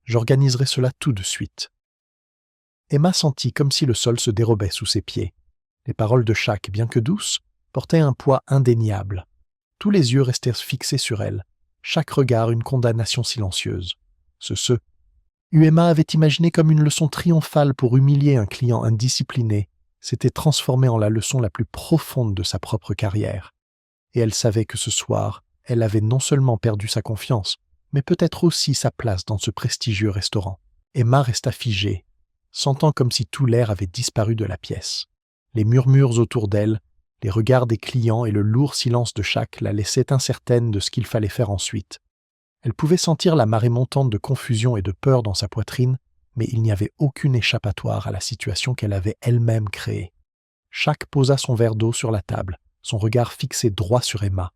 J'organiserai cela tout de suite. » Emma sentit comme si le sol se dérobait sous ses pieds. Les paroles de Shaq, bien que douces, portaient un poids indéniable. Tous les yeux restèrent fixés sur elle, chaque regard une condamnation silencieuse. Emma avait imaginé comme une leçon triomphale pour humilier un client indiscipliné, s'était transformée en la leçon la plus profonde de sa propre carrière. Et elle savait que ce soir, elle avait non seulement perdu sa confiance, mais peut-être aussi sa place dans ce prestigieux restaurant. Emma resta figée, sentant comme si tout l'air avait disparu de la pièce. Les murmures autour d'elle, les regards des clients et le lourd silence de Shaq la laissaient incertaine de ce qu'il fallait faire ensuite. Elle pouvait sentir la marée montante de confusion et de peur dans sa poitrine, mais il n'y avait aucune échappatoire à la situation qu'elle avait elle-même créée. Chaque posa son verre d'eau sur la table, son regard fixé droit sur Emma.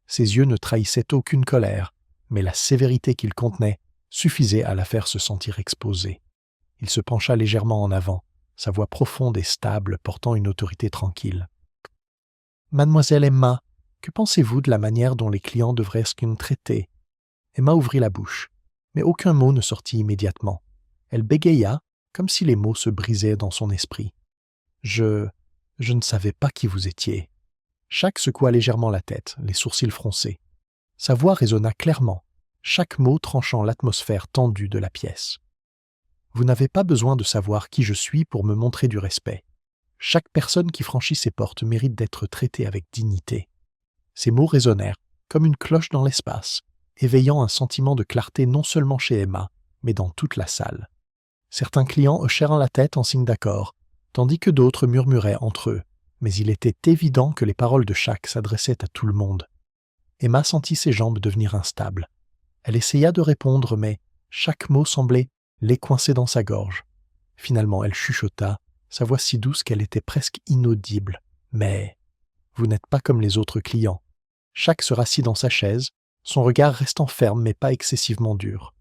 Ses yeux ne trahissaient aucune colère, mais la sévérité qu'ils contenaient suffisait à la faire se sentir exposée. Il se pencha légèrement en avant, sa voix profonde et stable portant une autorité tranquille. « Mademoiselle Emma, que pensez-vous de la manière dont les clients devraient être traités ?» Emma ouvrit la bouche, mais aucun mot ne sortit immédiatement. Elle bégaya, comme si les mots se brisaient dans son esprit. « Je ne savais pas qui vous étiez. » Chaque secoua légèrement la tête, les sourcils froncés. Sa voix résonna clairement, chaque mot tranchant l'atmosphère tendue de la pièce. « Vous n'avez pas besoin de savoir qui je suis pour me montrer du respect. Chaque personne qui franchit ces portes mérite d'être traitée avec dignité. » Ces mots résonnèrent, comme une cloche dans l'espace, éveillant un sentiment de clarté non seulement chez Emma, mais dans toute la salle. Certains clients hochèrent la tête en signe d'accord, tandis que d'autres murmuraient entre eux, mais il était évident que les paroles de chaque s'adressaient à tout le monde. Emma sentit ses jambes devenir instables. Elle essaya de répondre, mais chaque mot semblait les coincer dans sa gorge. Finalement, elle chuchota, sa voix si douce qu'elle était presque inaudible. « Mais vous n'êtes pas comme les autres clients. » Chaque se rassit dans sa chaise, son regard restant ferme mais pas excessivement dur.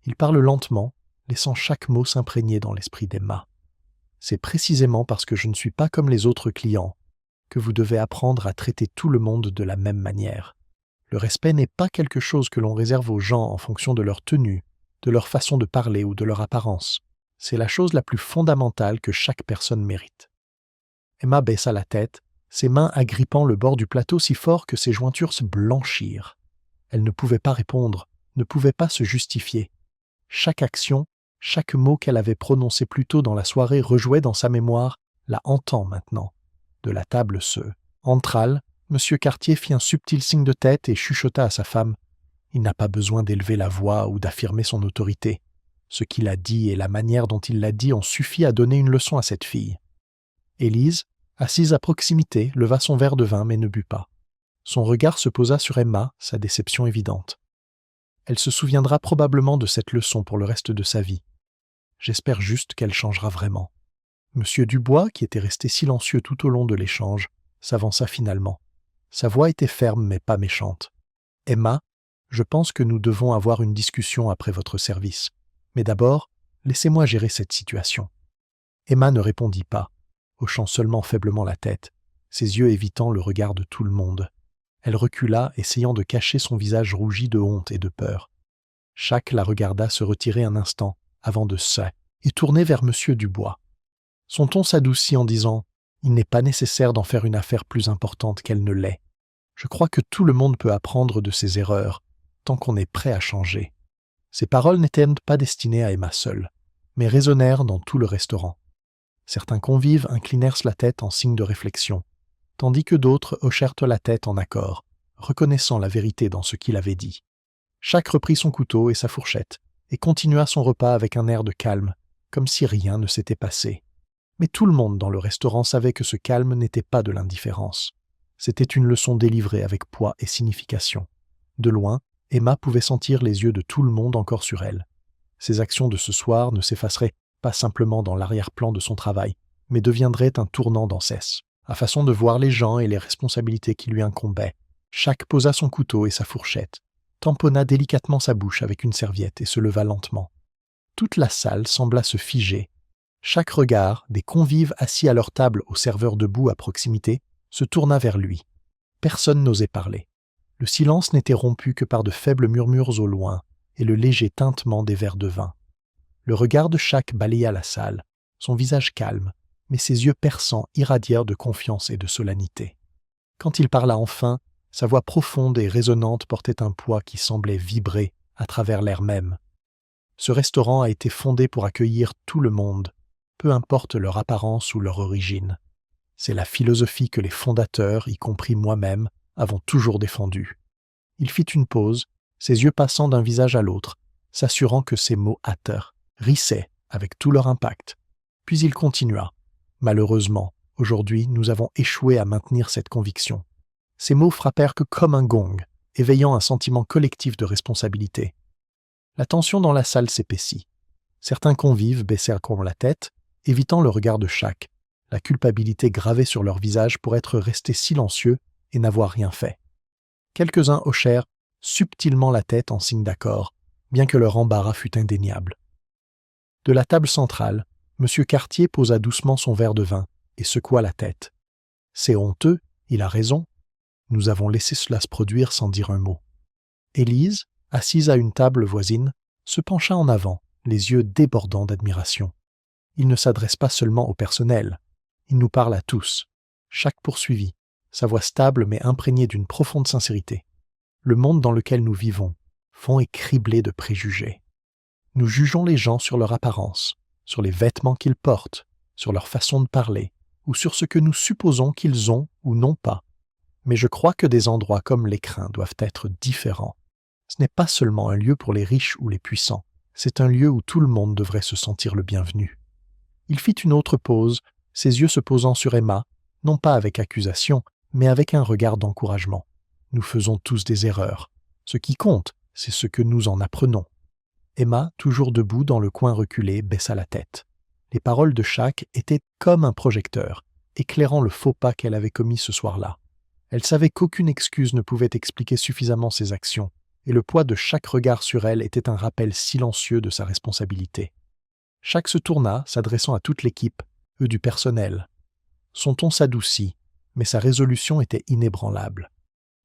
Il parle lentement, laissant chaque mot s'imprégner dans l'esprit d'Emma. « C'est précisément parce que je ne suis pas comme les autres clients que vous devez apprendre à traiter tout le monde de la même manière. Le respect n'est pas quelque chose que l'on réserve aux gens en fonction de leur tenue, de leur façon de parler ou de leur apparence. C'est la chose la plus fondamentale que chaque personne mérite. » Emma baissa la tête, ses mains agrippant le bord du plateau si fort que ses jointures se blanchirent. Elle ne pouvait pas répondre, ne pouvait pas se justifier. Chaque action, chaque mot qu'elle avait prononcé plus tôt dans la soirée rejouait dans sa mémoire, la hantant maintenant. De la table entrale, M. Cartier fit un subtil signe de tête et chuchota à sa femme. Il n'a pas besoin d'élever la voix ou d'affirmer son autorité. Ce qu'il a dit et la manière dont il l'a dit ont suffi à donner une leçon à cette fille. Élise, assise à proximité, leva son verre de vin mais ne but pas. Son regard se posa sur Emma, sa déception évidente. Elle se souviendra probablement de cette leçon pour le reste de sa vie. J'espère juste qu'elle changera vraiment. Monsieur Dubois, qui était resté silencieux tout au long de l'échange, s'avança finalement. Sa voix était ferme mais pas méchante. « Emma, je pense que nous devons avoir une discussion après votre service. Mais d'abord, laissez-moi gérer cette situation. » Emma ne répondit pas, hochant seulement faiblement la tête, ses yeux évitant le regard de tout le monde. Elle recula, essayant de cacher son visage rougi de honte et de peur. Chaque la regarda se retirer un instant, avant de et tourner vers M. Dubois. Son ton s'adoucit en disant « Il n'est pas nécessaire d'en faire une affaire plus importante qu'elle ne l'est. Je crois que tout le monde peut apprendre de ses erreurs, tant qu'on est prêt à changer. » Ces paroles n'étaient pas destinées à Emma seule, mais résonnèrent dans tout le restaurant. Certains convives inclinèrent la tête en signe de réflexion, tandis que d'autres hochèrent la tête en accord, reconnaissant la vérité dans ce qu'il avait dit. Chaque reprit son couteau et sa fourchette, et continua son repas avec un air de calme, comme si rien ne s'était passé. Mais tout le monde dans le restaurant savait que ce calme n'était pas de l'indifférence. C'était une leçon délivrée avec poids et signification. De loin, Emma pouvait sentir les yeux de tout le monde encore sur elle. Ses actions de ce soir ne s'effaceraient pas simplement dans l'arrière-plan de son travail, mais deviendraient un tournant dans sa façon de voir les gens et les responsabilités qui lui incombaient. Chaque posa son couteau et sa fourchette, tamponna délicatement sa bouche avec une serviette et se leva lentement. Toute la salle sembla se figer. Chaque regard, des convives assis à leur table au serveur debout à proximité, se tourna vers lui. Personne n'osait parler. Le silence n'était rompu que par de faibles murmures au loin et le léger tintement des verres de vin. Le regard de chaque balaya la salle, son visage calme, mais ses yeux perçants irradièrent de confiance et de solennité. Quand il parla enfin, sa voix profonde et résonnante portait un poids qui semblait vibrer à travers l'air même. Ce restaurant a été fondé pour accueillir tout le monde, peu importe leur apparence ou leur origine. C'est la philosophie que les fondateurs, y compris moi-même, avons toujours défendue. Il fit une pause, ses yeux passant d'un visage à l'autre, s'assurant que ses mots hâteurs, rissaient avec tout leur impact. Puis il continua. « Malheureusement, aujourd'hui, nous avons échoué à maintenir cette conviction. » Ces mots frappèrent que comme un gong, éveillant un sentiment collectif de responsabilité. La tension dans la salle s'épaissit. Certains convives baissèrent la tête, évitant le regard de chaque, la culpabilité gravée sur leur visage pour être restés silencieux et n'avoir rien fait. Quelques-uns hochèrent subtilement la tête en signe d'accord, bien que leur embarras fût indéniable. De la table centrale, M. Cartier posa doucement son verre de vin et secoua la tête. « C'est honteux, il a raison. Nous avons laissé cela se produire sans dire un mot. » Élise, assise à une table voisine, se pencha en avant, les yeux débordants d'admiration. Il ne s'adresse pas seulement au personnel, il nous parle à tous. Chaque poursuivi, sa voix stable mais imprégnée d'une profonde sincérité. Le monde dans lequel nous vivons, fond est criblé de préjugés. Nous jugeons les gens sur leur apparence, sur les vêtements qu'ils portent, sur leur façon de parler, ou sur ce que nous supposons qu'ils ont ou n'ont pas. Mais je crois que des endroits comme l'Écrin doivent être différents. Ce n'est pas seulement un lieu pour les riches ou les puissants, c'est un lieu où tout le monde devrait se sentir le bienvenu. Il fit une autre pause, ses yeux se posant sur Emma, non pas avec accusation, mais avec un regard d'encouragement. Nous faisons tous des erreurs. Ce qui compte, c'est ce que nous en apprenons. Emma, toujours debout dans le coin reculé, baissa la tête. Les paroles de chaque étaient comme un projecteur, éclairant le faux pas qu'elle avait commis ce soir-là. Elle savait qu'aucune excuse ne pouvait expliquer suffisamment ses actions, et le poids de chaque regard sur elle était un rappel silencieux de sa responsabilité. Chaque se tourna, s'adressant à toute l'équipe, eux du personnel. Son ton s'adoucit, mais sa résolution était inébranlable.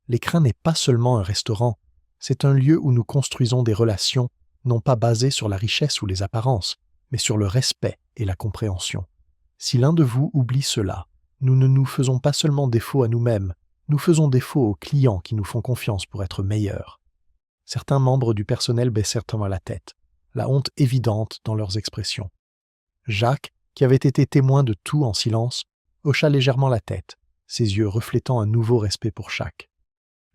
L'Écrin n'est pas seulement un restaurant, c'est un lieu où nous construisons des relations, non pas basées sur la richesse ou les apparences, mais sur le respect et la compréhension. Si l'un de vous oublie cela, nous ne nous faisons pas seulement défaut à nous-mêmes, nous faisons défaut aux clients qui nous font confiance pour être meilleurs. Certains membres du personnel baissèrent la tête, la honte évidente dans leurs expressions. Jacques, qui avait été témoin de tout en silence, hocha légèrement la tête, ses yeux reflétant un nouveau respect pour chaque.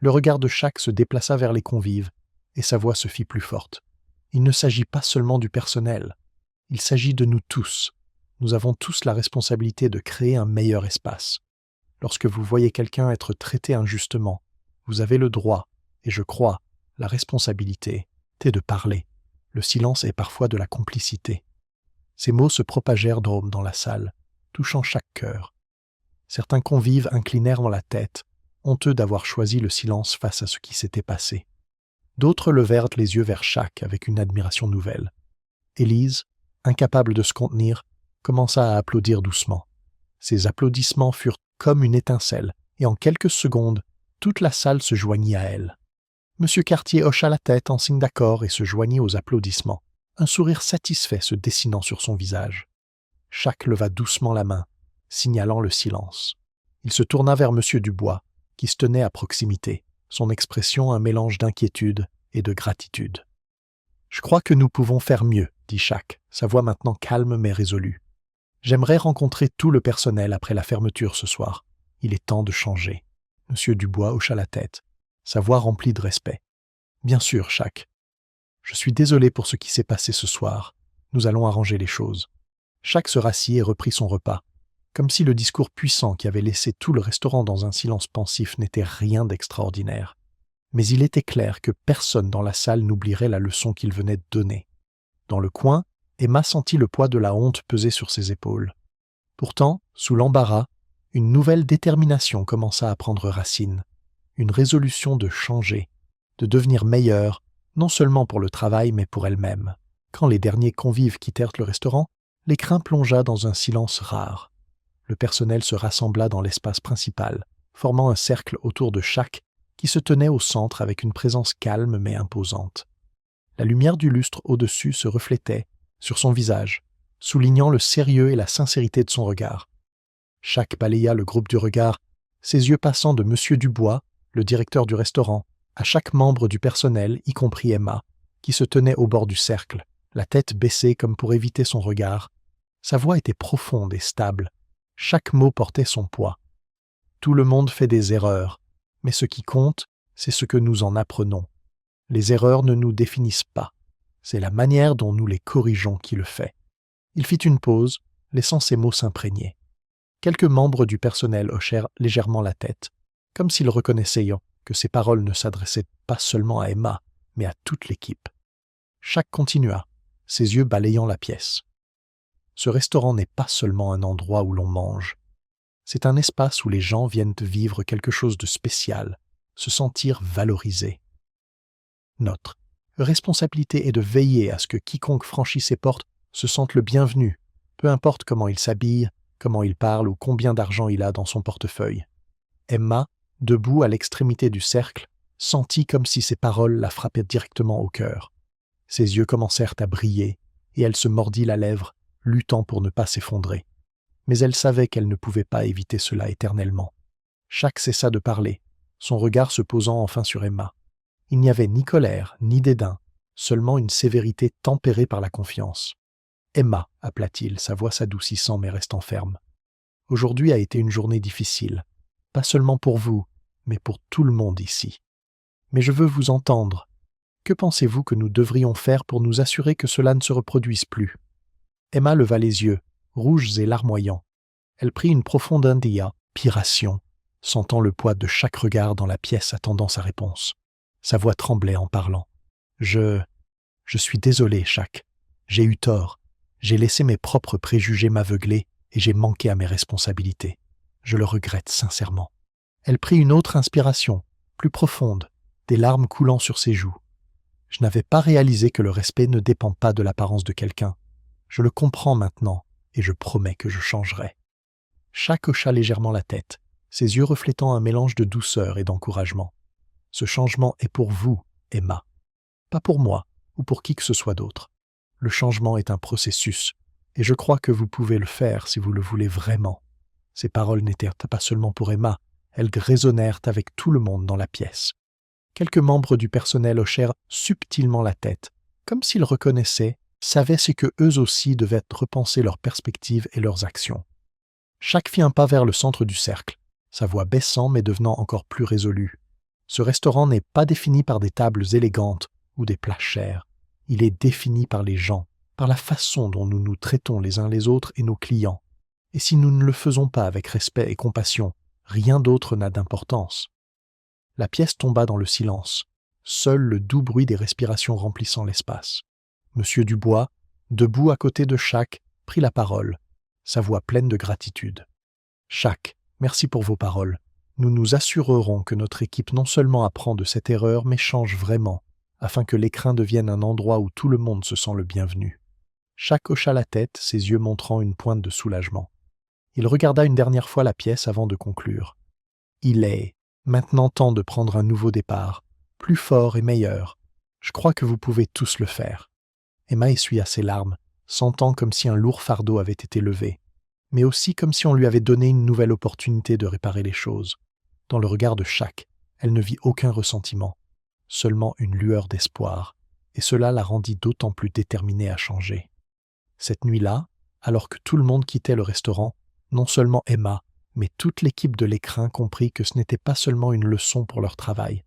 Le regard de chaque se déplaça vers les convives, et sa voix se fit plus forte. Il ne s'agit pas seulement du personnel, il s'agit de nous tous. Nous avons tous la responsabilité de créer un meilleur espace. Lorsque vous voyez quelqu'un être traité injustement, vous avez le droit, et je crois, la responsabilité, de parler. Le silence est parfois de la complicité. Ces mots se propagèrent dans la salle, touchant chaque cœur. Certains convives inclinèrent la tête, honteux d'avoir choisi le silence face à ce qui s'était passé. D'autres levèrent les yeux vers chaque avec une admiration nouvelle. Élise, incapable de se contenir, commença à applaudir doucement. Ces applaudissements furent comme une étincelle, et en quelques secondes, toute la salle se joignit à elle. M. Cartier hocha la tête en signe d'accord et se joignit aux applaudissements, un sourire satisfait se dessinant sur son visage. Chaque leva doucement la main, signalant le silence. Il se tourna vers M. Dubois, qui se tenait à proximité, son expression un mélange d'inquiétude et de gratitude. « Je crois que nous pouvons faire mieux, » dit Jacques, sa voix maintenant calme mais résolue. « J'aimerais rencontrer tout le personnel après la fermeture ce soir. Il est temps de changer. » M. Dubois hocha la tête, sa voix remplie de respect. « Bien sûr, Jacques. Je suis désolé pour ce qui s'est passé ce soir. Nous allons arranger les choses. » Jacques se rassit et reprit son repas, comme si le discours puissant qui avait laissé tout le restaurant dans un silence pensif n'était rien d'extraordinaire. Mais il était clair que personne dans la salle n'oublierait la leçon qu'il venait de donner. Dans le coin, Emma sentit le poids de la honte peser sur ses épaules. Pourtant, sous l'embarras, une nouvelle détermination commença à prendre racine. Une résolution de changer, de devenir meilleure, non seulement pour le travail mais pour elle-même. Quand les derniers convives quittèrent le restaurant, l'Écrin plongea dans un silence rare. Le personnel se rassembla dans l'espace principal, formant un cercle autour de chaque qui se tenait au centre avec une présence calme mais imposante. La lumière du lustre au-dessus se reflétait sur son visage, soulignant le sérieux et la sincérité de son regard. Chaque balaya le groupe du regard, ses yeux passant de M. Dubois, le directeur du restaurant, à chaque membre du personnel, y compris Emma, qui se tenait au bord du cercle, la tête baissée comme pour éviter son regard. Sa voix était profonde et stable. Chaque mot portait son poids. Tout le monde fait des erreurs, mais ce qui compte, c'est ce que nous en apprenons. Les erreurs ne nous définissent pas. C'est la manière dont nous les corrigeons qui le fait. Il fit une pause, laissant ces mots s'imprégner. Quelques membres du personnel hochèrent légèrement la tête, comme s'ils reconnaissaient que ces paroles ne s'adressaient pas seulement à Emma, mais à toute l'équipe. Chaque continua, ses yeux balayant la pièce. Ce restaurant n'est pas seulement un endroit où l'on mange. C'est un espace où les gens viennent vivre quelque chose de spécial, se sentir valorisés. Notre responsabilité est de veiller à ce que quiconque franchit ces portes se sente le bienvenu, peu importe comment il s'habille, comment il parle ou combien d'argent il a dans son portefeuille. Emma, debout à l'extrémité du cercle, sentit comme si ces paroles la frappaient directement au cœur. Ses yeux commencèrent à briller, et elle se mordit la lèvre, luttant pour ne pas s'effondrer. Mais elle savait qu'elle ne pouvait pas éviter cela éternellement. Chaque cessa de parler, son regard se posant enfin sur Emma. Il n'y avait ni colère, ni dédain, seulement une sévérité tempérée par la confiance. « Emma », appela-t-il, sa voix s'adoucissant mais restant ferme. « Aujourd'hui a été une journée difficile, pas seulement pour vous, mais pour tout le monde ici. Mais je veux vous entendre. Que pensez-vous que nous devrions faire pour nous assurer que cela ne se reproduise plus ?» Emma leva les yeux, rouges et larmoyants. Elle prit une profonde inspiration, sentant le poids de chaque regard dans la pièce attendant sa réponse. Sa voix tremblait en parlant. « Je suis désolée, Shaq. J'ai eu tort. J'ai laissé mes propres préjugés m'aveugler et j'ai manqué à mes responsabilités. Je le regrette sincèrement. » Elle prit une autre inspiration, plus profonde, des larmes coulant sur ses joues. « Je n'avais pas réalisé que le respect ne dépend pas de l'apparence de quelqu'un. Je le comprends maintenant et je promets que je changerai. » Shaq hocha légèrement la tête, ses yeux reflétant un mélange de douceur et d'encouragement. « Ce changement est pour vous, Emma. Pas pour moi ou pour qui que ce soit d'autre. Le changement est un processus, et je crois que vous pouvez le faire si vous le voulez vraiment. » Ces paroles n'étaient pas seulement pour Emma, elles résonnèrent avec tout le monde dans la pièce. Quelques membres du personnel hochèrent subtilement la tête, comme s'ils reconnaissaient, savaient ce que eux aussi devaient repenser leurs perspectives et leurs actions. Shaq fit un pas vers le centre du cercle, sa voix baissant mais devenant encore plus résolue. Ce restaurant n'est pas défini par des tables élégantes ou des plats chers. Il est défini par les gens, par la façon dont nous nous traitons les uns les autres et nos clients. Et si nous ne le faisons pas avec respect et compassion, rien d'autre n'a d'importance. La pièce tomba dans le silence, seul le doux bruit des respirations remplissant l'espace. Monsieur Dubois, debout à côté de Shaq, prit la parole, sa voix pleine de gratitude. « Shaq, merci pour vos paroles. Nous nous assurerons que notre équipe non seulement apprend de cette erreur, mais change vraiment, afin que l'écrin devienne un endroit où tout le monde se sent le bienvenu. » Shaq hocha la tête, ses yeux montrant une pointe de soulagement. Il regarda une dernière fois la pièce avant de conclure. « Il est maintenant temps de prendre un nouveau départ, plus fort et meilleur. Je crois que vous pouvez tous le faire. » Emma essuya ses larmes, sentant comme si un lourd fardeau avait été levé, mais aussi comme si on lui avait donné une nouvelle opportunité de réparer les choses. Dans le regard de Shaq, elle ne vit aucun ressentiment, seulement une lueur d'espoir, et cela la rendit d'autant plus déterminée à changer. Cette nuit-là, alors que tout le monde quittait le restaurant, non seulement Emma, mais toute l'équipe de l'écrin comprit que ce n'était pas seulement une leçon pour leur travail,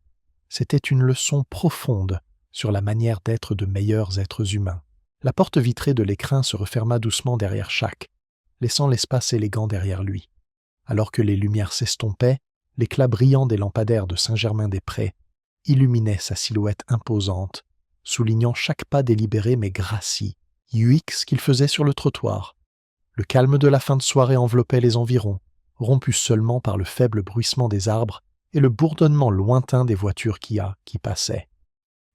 c'était une leçon profonde sur la manière d'être de meilleurs êtres humains. La porte vitrée de l'écrin se referma doucement derrière Shaq, laissant l'espace élégant derrière lui. Alors que les lumières s'estompaient, l'éclat brillant des lampadaires de Saint-Germain-des-Prés illuminait sa silhouette imposante, soulignant chaque pas délibéré mais gracie, UX qu'il faisait sur le trottoir. Le calme de la fin de soirée enveloppait les environs, rompu seulement par le faible bruissement des arbres et le bourdonnement lointain des voitures Kia qui passaient.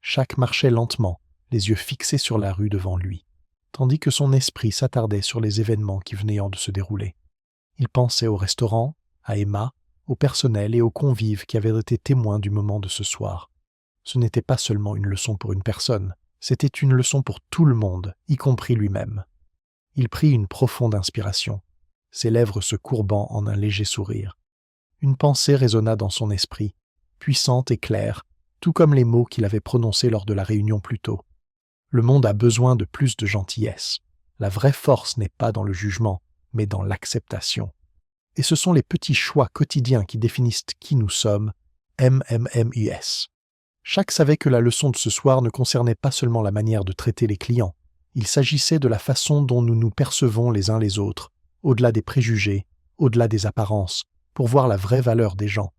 Shaq marchait lentement, les yeux fixés sur la rue devant lui, tandis que son esprit s'attardait sur les événements qui venaient de se dérouler. Il pensait au restaurant, à Emma, au personnel et aux convives qui avaient été témoins du moment de ce soir. Ce n'était pas seulement une leçon pour une personne, c'était une leçon pour tout le monde, y compris lui-même. Il prit une profonde inspiration, ses lèvres se courbant en un léger sourire. Une pensée résonna dans son esprit, puissante et claire, tout comme les mots qu'il avait prononcés lors de la réunion plus tôt. Le monde a besoin de plus de gentillesse. La vraie force n'est pas dans le jugement, mais dans l'acceptation. Et ce sont les petits choix quotidiens qui définissent qui nous sommes, MMMUS. Shaq savait que la leçon de ce soir ne concernait pas seulement la manière de traiter les clients. Il s'agissait de la façon dont nous nous percevons les uns les autres, au-delà des préjugés, au-delà des apparences, pour voir la vraie valeur des gens.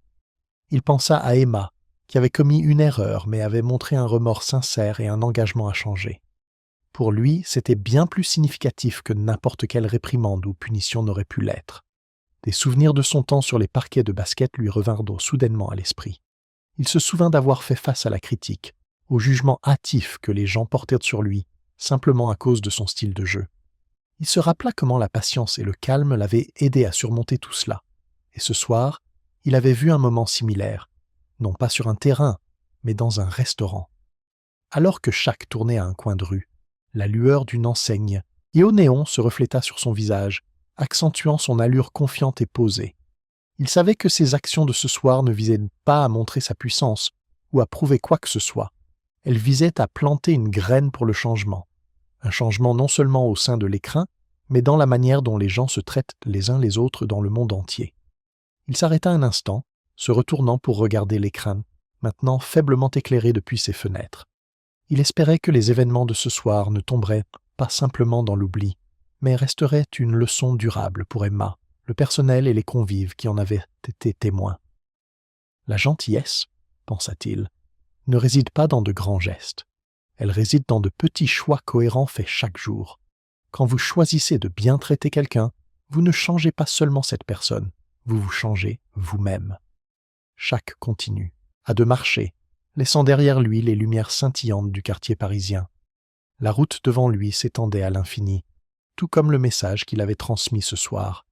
Il pensa à Emma, qui avait commis une erreur mais avait montré un remords sincère et un engagement à changer. Pour lui, c'était bien plus significatif que n'importe quelle réprimande ou punition n'aurait pu l'être. Des souvenirs de son temps sur les parquets de basket lui revinrent soudainement à l'esprit. Il se souvint d'avoir fait face à la critique, au jugement hâtif que les gens portèrent sur lui, simplement à cause de son style de jeu. Il se rappela comment la patience et le calme l'avaient aidé à surmonter tout cela. Et ce soir, il avait vu un moment similaire, non pas sur un terrain, mais dans un restaurant. Alors que chaque tournait à un coin de rue, la lueur d'une enseigne et au néon se refléta sur son visage, accentuant son allure confiante et posée. Il savait que ses actions de ce soir ne visaient pas à montrer sa puissance ou à prouver quoi que ce soit. Elles visaient à planter une graine pour le changement. Un changement non seulement au sein de l'écrin, mais dans la manière dont les gens se traitent les uns les autres dans le monde entier. Il s'arrêta un instant, se retournant pour regarder l'écrin, maintenant faiblement éclairé depuis ses fenêtres. Il espérait que les événements de ce soir ne tomberaient pas simplement dans l'oubli, mais resteraient une leçon durable pour Emma, le personnel et les convives qui en avaient été témoins. La gentillesse, pensa-t-il, ne réside pas dans de grands gestes. Elle réside dans de petits choix cohérents faits chaque jour. Quand vous choisissez de bien traiter quelqu'un, vous ne changez pas seulement cette personne, vous vous changez vous-même. Chaque continue, à de marcher, laissant derrière lui les lumières scintillantes du quartier parisien. La route devant lui s'étendait à l'infini, tout comme le message qu'il avait transmis ce soir.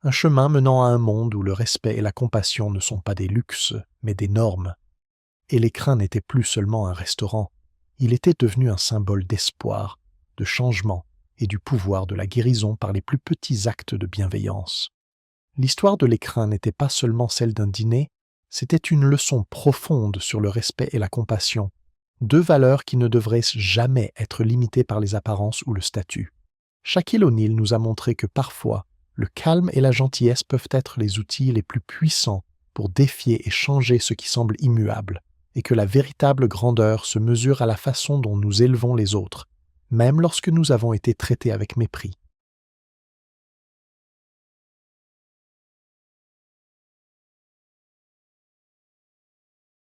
Un chemin menant à un monde où le respect et la compassion ne sont pas des luxes, mais des normes. Et l'écrin n'était plus seulement un restaurant, il était devenu un symbole d'espoir, de changement et du pouvoir de la guérison par les plus petits actes de bienveillance. L'histoire de l'écrin n'était pas seulement celle d'un dîner, c'était une leçon profonde sur le respect et la compassion, deux valeurs qui ne devraient jamais être limitées par les apparences ou le statut. Shaquille O'Neal nous a montré que parfois, le calme et la gentillesse peuvent être les outils les plus puissants pour défier et changer ce qui semble immuable, et que la véritable grandeur se mesure à la façon dont nous élevons les autres, même lorsque nous avons été traités avec mépris.